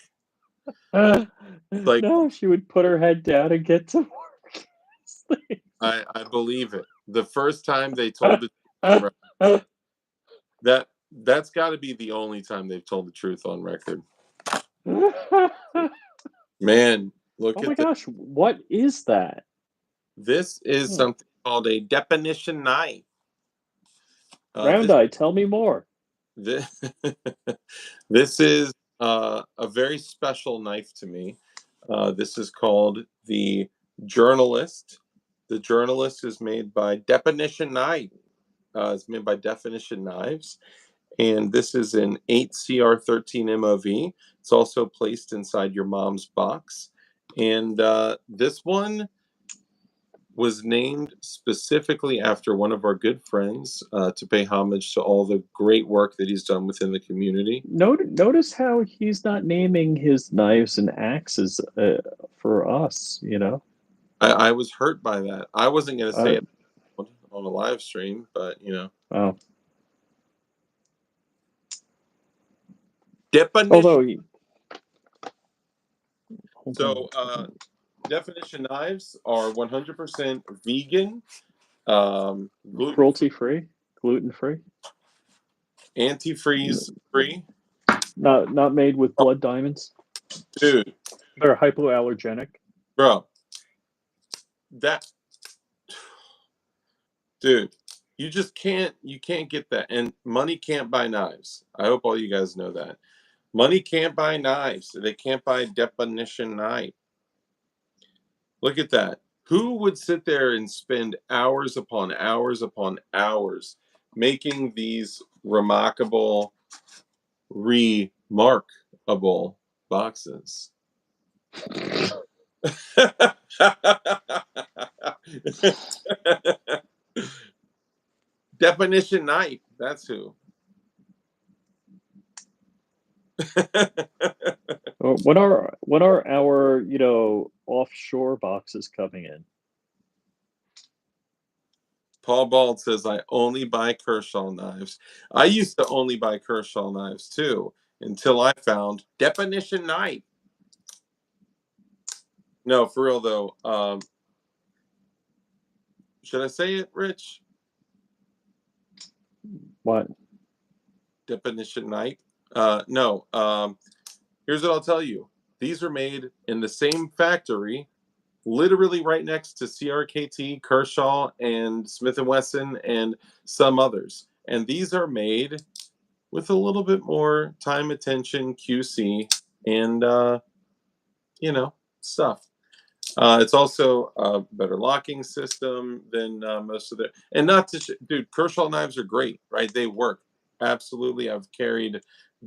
Like, no, she would put her head down and get to work. I believe it. The first time they told the truth on record, that's got to be the only time they've told the truth on record. Man, look Oh at my this. gosh, what is that? This is something called a definition knife. Round Eye, tell me more. This, this is a very special knife to me. This is called the Journalist. The Journalist is made by Definition Knife. It's made by Definition Knives. And this is an 8CR13 MOV. It's also placed inside your mom's box. And this one was named specifically after one of our good friends to pay homage to all the great work that he's done within the community. Notice how he's not naming his knives and axes for us, you know? I was hurt by that. I wasn't going to say it on a live stream, but, you know. Oh. Definition. Although, So, Definition knives are 100% vegan, cruelty-free, gluten-free, antifreeze free. not made with blood diamonds. Dude, They're hypoallergenic. bro, dude, you can't get that. And money can't buy knives. I hope all you guys know that. Money can't buy knives. They can't buy Definition knife. Look at that. Who would sit there and spend hours upon hours making these remarkable boxes? Definition knife. That's who. When are our offshore boxes coming in? Paul Bald says, I only buy Kershaw knives. I used to only buy Kershaw knives too, until I found Definition knife. No, for real though. Should I say it, Rich? What? Definition knife? No. Here's what I'll tell you. These are made in the same factory, literally right next to CRKT, Kershaw, and Smith & Wesson, and some others. And these are made with a little bit more time, attention, QC, and, stuff. It's also a better locking system than most of the... And not to... Dude, Kershaw knives are great, right? They work. Absolutely. I've carried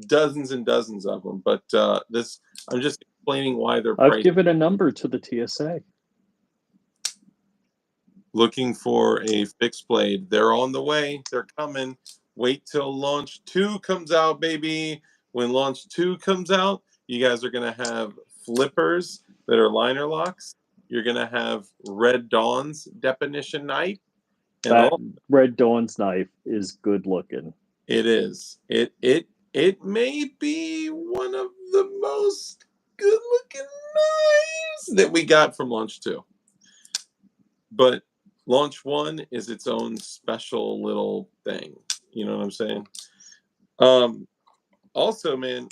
dozens and dozens of them. But I'm just explaining why they're priced. I've given a number to the TSA. Looking for a fixed blade. They're on the way. They're coming. Wait till launch 2 comes out, baby. When launch 2 comes out, you guys are going to have flippers that are liner locks. You're going to have Red Dawn's Definition knife. And that Red Dawn's knife is good looking. It is. It may be one of the most good looking knives that we got from launch 2. But launch 1 is its own special little thing. You know what I'm saying? Also, man,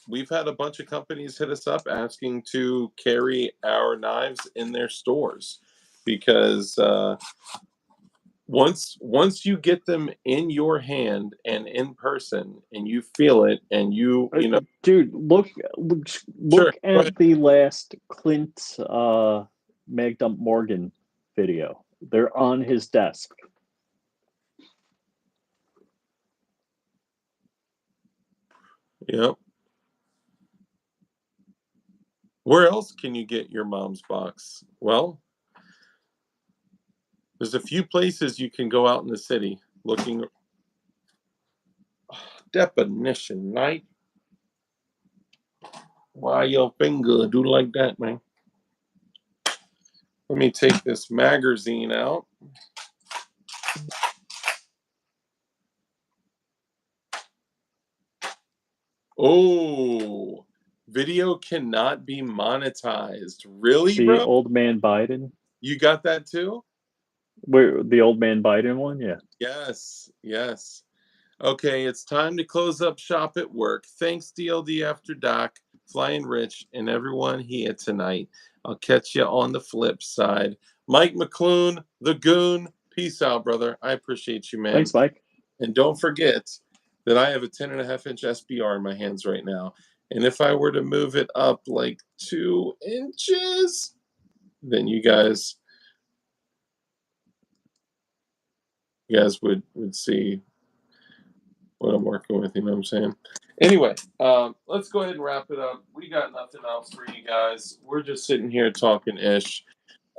we've had a bunch of companies hit us up asking to carry our knives in their stores because once you get them in your hand and in person and you feel it and you know. Dude, Sure, look go ahead. at the last Clint Mag Dump Morgan video. They're on his desk. Yep. Where else can you get your mom's box? Well, there's a few places you can go out in the city looking. Definition night. Why your finger do like that, man? Let me take this magazine out. Oh, video cannot be monetized. Really, The bro? old man Biden. You got that too? Where the old man Biden one? Yeah. Yes, yes. Okay, it's time to close up shop at work. Thanks, DLD After Doc, Flying Rich, and everyone here tonight. I'll catch you on the flip side. Mike McClune, the goon. Peace out, brother. I appreciate you, man. Thanks, Mike. And don't forget that I have a 10.5-inch SBR in my hands right now. And if I were to move it up like 2 inches, then you guys would see what I'm working with, you know what I'm saying? Anyway, let's go ahead and wrap it up. We got nothing else for you guys. We're just sitting here talking ish.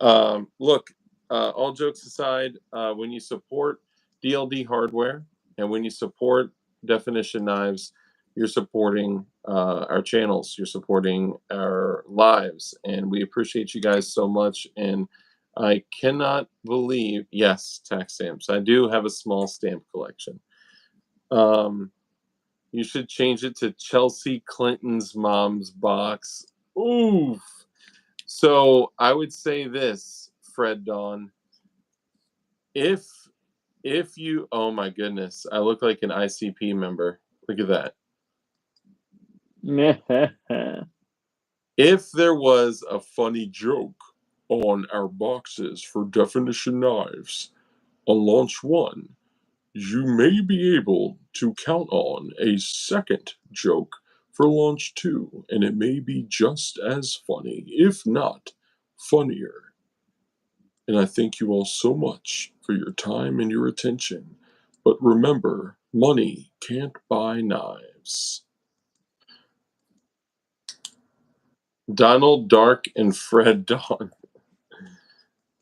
Look, all jokes aside, when you support DLD hardware and when you support Definition Knives, you're supporting our channels, you're supporting our lives, and we appreciate you guys so much. And I cannot believe, yes, tax stamps. I do have a small stamp collection. You should change it to Chelsea Clinton's mom's box. Oof. So I would say this, Fred Dawn. If you, oh my goodness, I look like an ICP member. Look at that. If there was a funny joke on our boxes for Definition Knives on launch 1, you may be able to count on a second joke for launch 2, and it may be just as funny, if not funnier. And I thank you all so much for your time and your attention. But remember, money can't buy knives. Donald Dark and Fred Dawn.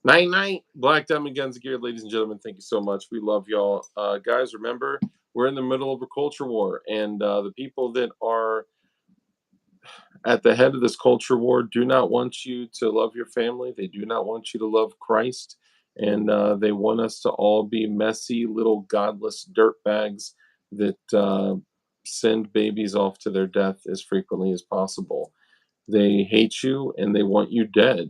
Night night. Black Diamond Guns Gear, ladies and gentlemen, thank you so much. We love y'all. Guys, remember, we're in the middle of a culture war, and the people that are at the head of this culture war do not want you to love your family. They do not want you to love Christ. And they want us to all be messy little godless dirtbags that send babies off to their death as frequently as possible. They hate you and they want you dead.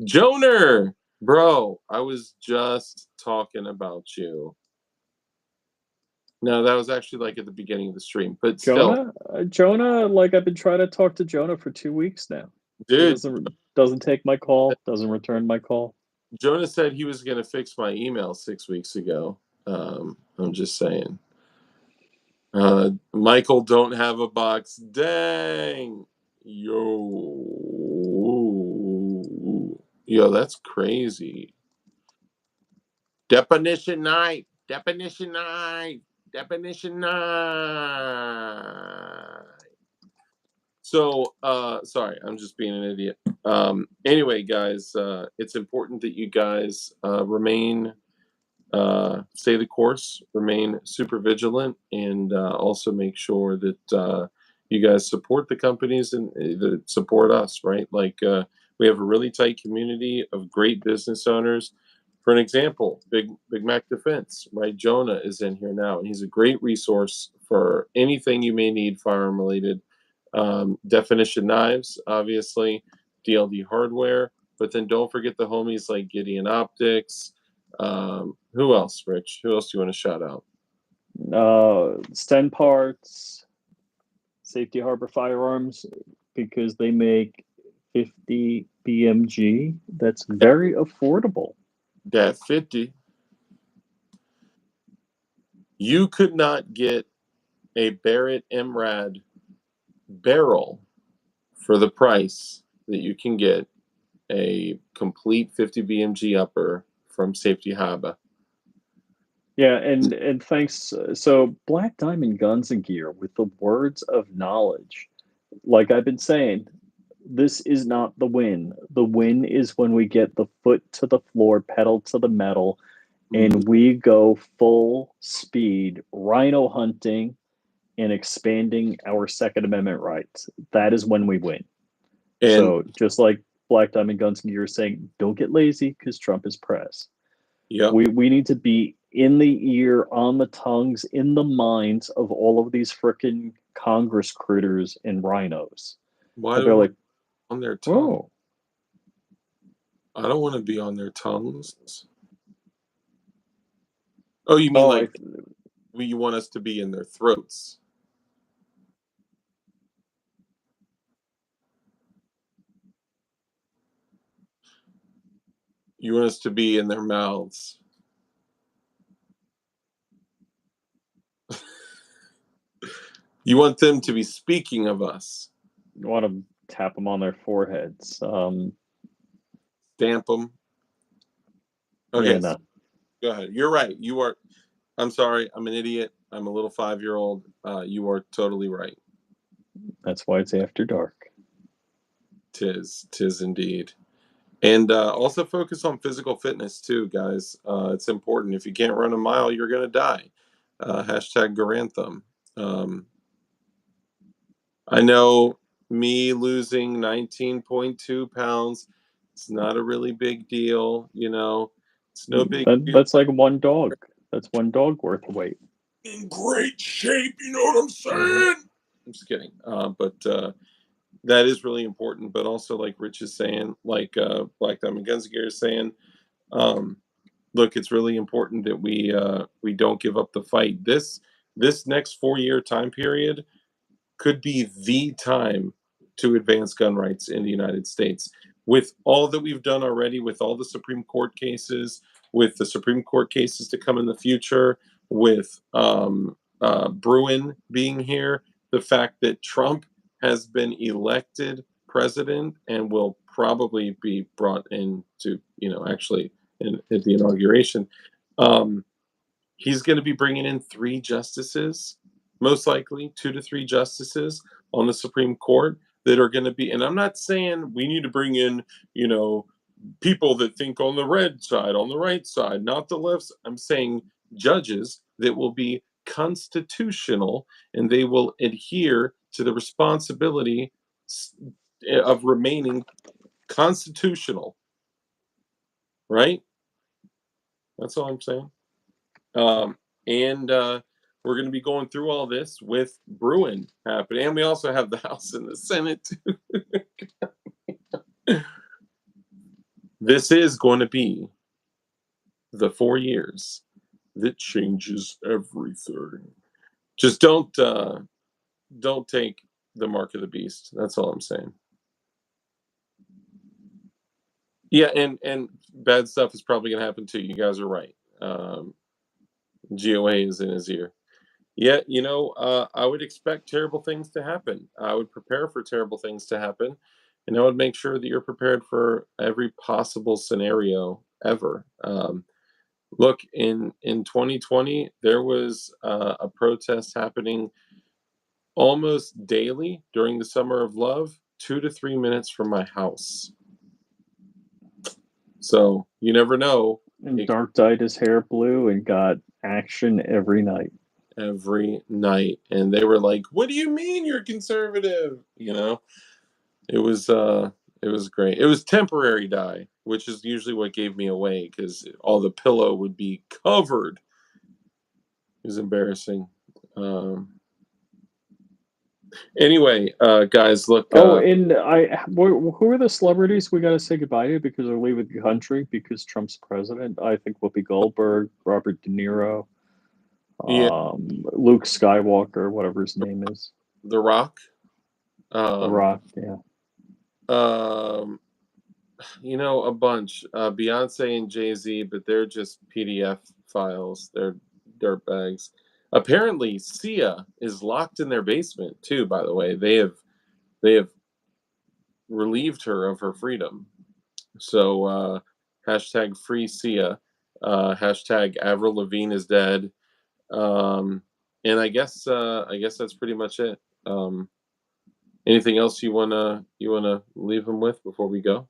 Joner, bro, I was just talking about you. No, that was actually like at the beginning of the stream, but still, Jonah, like I've been trying to talk to Jonah for 2 weeks now. He dude. doesn't take my call, doesn't return my call. Jonah said he was going to fix my email 6 weeks ago. I'm just saying. Michael don't have a box. Dang. Yo, that's crazy. Definition night. Definition night. Definition night. So, sorry, I'm just being an idiot. Anyway, guys, it's important that you guys remain, stay the course, remain super vigilant, and also make sure that you guys support the companies and that support us, right? Like, we have a really tight community of great business owners. For an example, Big Mac Defense, right? Jonah is in here now, and he's a great resource for anything you may need firearm related. Definition Knives, obviously, DLD Hardware, but then don't forget the homies like Gideon Optics. Who else, Rich? Who else do you want to shout out? Sten Parts, Safety Harbor Firearms, because they make 50 BMG. That's very affordable. That 50. You could not get a Barrett MRAD barrel for the price that you can get a complete 50 BMG upper from Safety Harbor. Yeah, and thanks. So Black Diamond Guns and Gear with the words of knowledge. Like I've been saying, this is not the win. The win is when we get the foot to the floor, pedal to the metal, Mhm. and we go full speed rhino hunting and expanding our Second Amendment rights. That is when we win. And So just like Black Diamond Guns and Gear is saying, don't get lazy because Trump is press. yep. We need to be in the ear, on the tongues, in the minds of all of these frickin' Congress critters and rhinos. Why And do I they're want like, on their tongue? oh, I don't want to be on their tongues. Oh, you mean oh, like you want us to be in their throats? You want us to be in their mouths? You want them to be speaking of us? want to tap them on their foreheads. Stamp them? Yeah, Okay, no, go ahead. You're right. You are. I'm sorry. I'm an idiot. I'm a little 5-year-old. You are totally right. that's why it's after dark. Tis indeed. And also focus on physical fitness too, guys. It's important. If you can't run a mile, you're gonna die. Hashtag Garantham. Um, I know me losing 19.2 pounds. It's not a really big deal, you know. It's no big deal. That's like one dog. That's one dog worth of weight. In great shape, you know what I'm saying? I'm just kidding. But that is really important. But also, like Rich is saying, like Black Diamond Guns Gear is saying, um, look, it's really important that we don't give up the fight. This next 4-year time period could be the time to advance gun rights in the United States. With all that we've done already, with all the Supreme Court cases, with the Supreme Court cases to come in the future, with Bruin being here, the fact that Trump has been elected president and will probably be brought into, actually at the inauguration. Um, he's going to be bringing in 3 justices, most likely 2 to 3 justices on the Supreme Court that are going to be. And I'm not saying we need to bring in, you know, people that think on the red side, on the right side, not the left. I'm saying judges that will be constitutional and they will adhere to the responsibility of remaining constitutional, right? That's all I'm saying. Um, and we're going to be going through all this with Bruin happening. And we also have the House and the Senate. This is going to be the 4 years that changes everything. Just don't take the mark of the beast. That's all I'm saying. Yeah, and bad stuff is probably going to happen too. You guys are right. GOA is in his ear. Yeah, I would expect terrible things to happen. I would prepare for terrible things to happen, and I would make sure that you're prepared for every possible scenario ever. Look, in 2020, there was a protest happening almost daily during the Summer of Love, 2 to 3 minutes from my house. So you never know. And Dark dyed his hair blue and got action every night. Every night, and they were like, "What do you mean you're conservative?" It was great. It was temporary dye, which is usually what gave me away because all the pillow would be covered. It was embarrassing. Anyway, guys, look. Oh, and who are the celebrities we got to say goodbye to because they're leaving the country because Trump's president? I think Whoopi Goldberg, Robert De Niro, Yeah, Luke Skywalker, whatever his name is. The Rock. The Um, Rock, yeah. um, a bunch. Beyonce and Jay-Z, but they're just PDF files. They're dirtbags. Apparently, Sia is locked in their basement too. By the way, they have relieved her of her freedom. So hashtag free Sia. Hashtag Avril Lavigne is dead. Um, and I guess that's pretty much it. Um, Anything else you wanna leave them with before we go?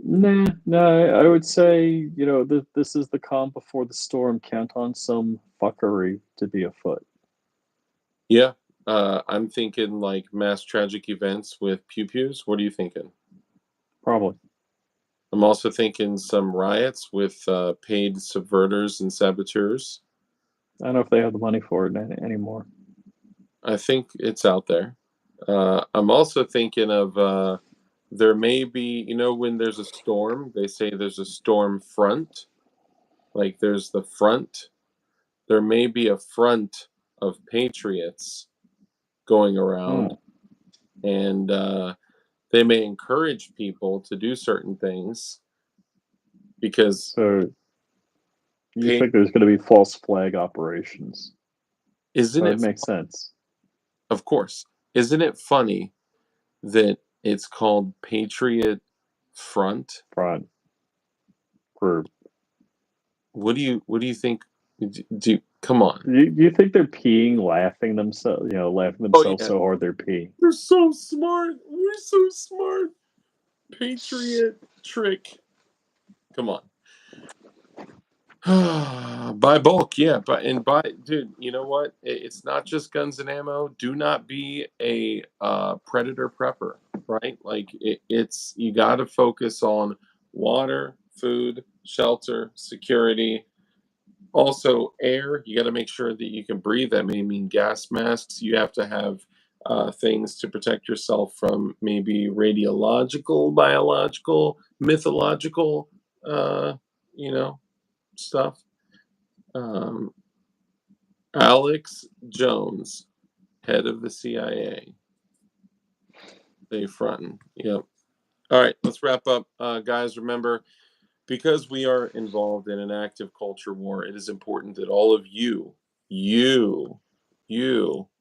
Nah, no, I would say, this is the calm before the storm. Count on some fuckery to be afoot. Yeah. I'm thinking like mass tragic events with pew pews. What are you thinking? Probably. I'm also thinking some riots with paid subverters and saboteurs. I don't know if they have the money for it anymore. I think it's out there. I'm also thinking of there may be, when there's a storm, they say there's a storm front. Like there's the front. There may be a front of patriots going around, Hmm. and they may encourage people to do certain things because So you pa- think there's going to be false flag operations? isn't That would it, make sense. of course, isn't it funny that it's called Patriot Front? Front group. What do you think? Come on. You think they're peeing, laughing Oh themselves yeah, so hard they're peeing? we're so smart. We're so smart. Patriot trick. Come on. Buy bulk, yeah, but and buy, dude. You know what? It's not just guns and ammo. Do not be a predator prepper, right? Like it's you got to focus on water, food, shelter, security. Also, air. You got to make sure that you can breathe. That may mean gas masks. You have to have things to protect yourself from maybe radiological, biological, mythological, uh, you know, stuff. Um, Alex Jones, head of the CIA. They fronting. Yep. All right, let's wrap up. Guys, remember, because we are involved in an active culture war, it is important that all of you,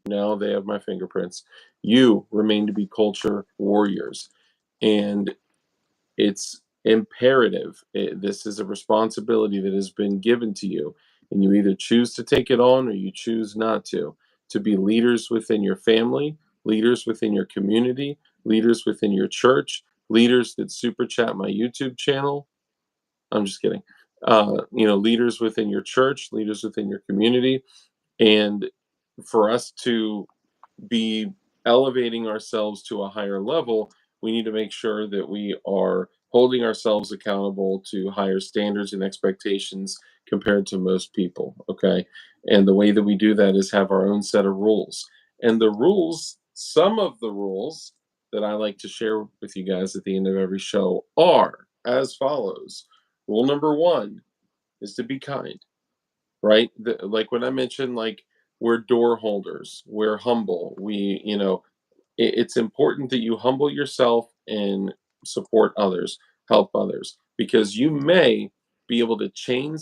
now they have my fingerprints, you remain to be culture warriors. And it's imperative. This is a responsibility that has been given to you, and you either choose to take it on or you choose not to be leaders within your family, leaders within your community, leaders within your church, leaders that super chat my YouTube channel. I'm just kidding. Leaders within your church, leaders within your community, and for us to be elevating ourselves to a higher level, we need to make sure that we are holding ourselves accountable to higher standards and expectations compared to most people. Okay. And the way that we do that is have our own set of rules. And the rules, some of the rules that I like to share with you guys at the end of every show are as follows. Rule number one is to be kind, right? Like when I mentioned, like we're door holders, we're humble. It's important that you humble yourself and support others, help others, because you may be able to change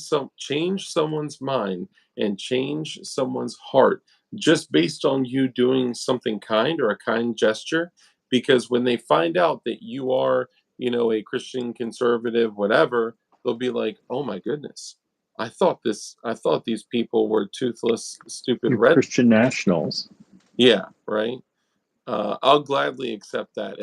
someone's mind and change someone's heart just based on you doing something kind or a kind gesture. Because when they find out that you are, a Christian conservative, whatever, they'll be like, "Oh my goodness, I thought these people were toothless, stupid You're red." Christian nationals. Yeah, right. I'll gladly accept that.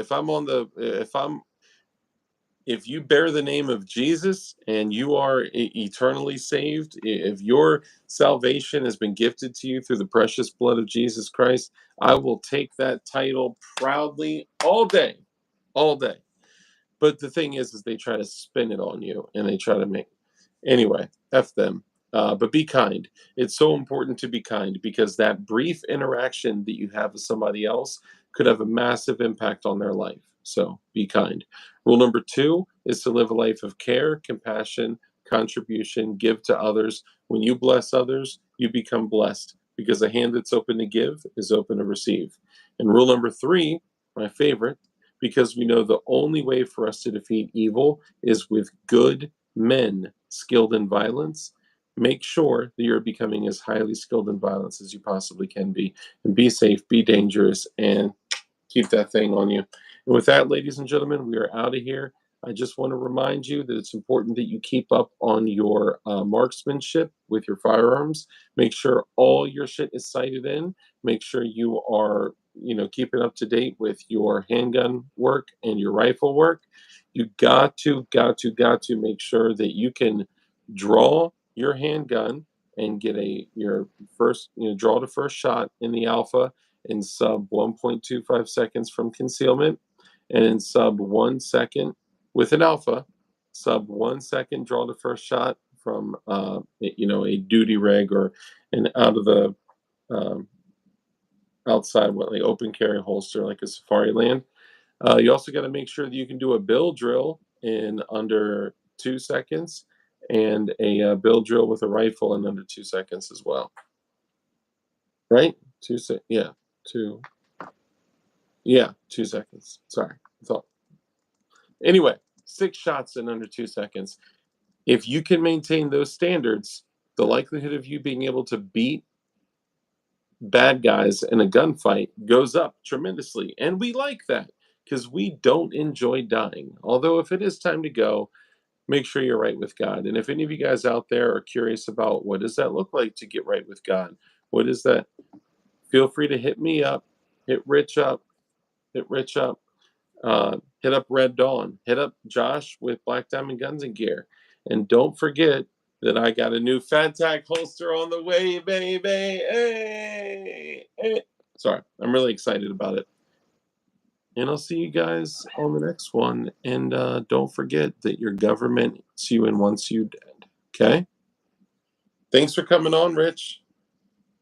If you bear the name of Jesus and you are eternally saved, if your salvation has been gifted to you through the precious blood of Jesus Christ, I will take that title proudly all day, all day. But the thing is they try to spin it on you and they try to make. Anyway, F them. But be kind. It's so important to be kind because that brief interaction that you have with somebody else could have a massive impact on their life. So be kind. Rule number two is to live a life of care, compassion, contribution, give to others. When you bless others, you become blessed because a hand that's open to give is open to receive. And rule number 3, my favorite, because we know the only way for us to defeat evil is with good men skilled in violence. Make sure that you're becoming as highly skilled in violence as you possibly can be. And be safe, be dangerous, and keep that thing on you. And with that, ladies and gentlemen, we are out of here. I just want to remind you that it's important that you keep up on your marksmanship with your firearms. Make sure all your shit is sighted in. Make sure you are, keeping up to date with your handgun work and your rifle work. You got to make sure that you can draw your handgun and get your first, draw the first shot in the alpha in sub 1.25 seconds from concealment, and in sub 1 second with an alpha, sub 1 second draw the first shot from a duty reg or an out of the um, outside like open carry holster like a safari land. You also got to make sure that you can do a bill drill in under 2 seconds and a bill drill with a rifle in under 2 seconds as well. Right? 2 sec. Yeah, 2. Yeah, 2 seconds. Sorry, I thought. Anyway, 6 shots in under 2 seconds. If you can maintain those standards, the likelihood of you being able to beat bad guys in a gunfight goes up tremendously. And we like that because we don't enjoy dying. Although, if it is time to go, make sure you're right with God. And if any of you guys out there are curious about what does that look like to get right with God, what is that? Feel free to hit me up, hit Rich up, hit up Red Dawn, hit up Josh with Black Diamond Guns and Gear. And don't forget that I got a new Fat Tack holster on the way, baby. Hey, hey. Sorry, I'm really excited about it. And I'll see you guys on the next one. And don't forget that your government wants you and wants you dead. Okay? Thanks for coming on, Rich.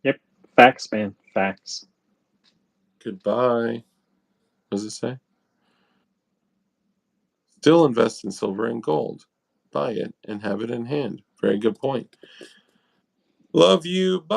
Yep. Facts, man. Facts. Goodbye. What does it say? Still invest in silver and gold. Buy it and have it in hand. Very good point. Love you. Bye.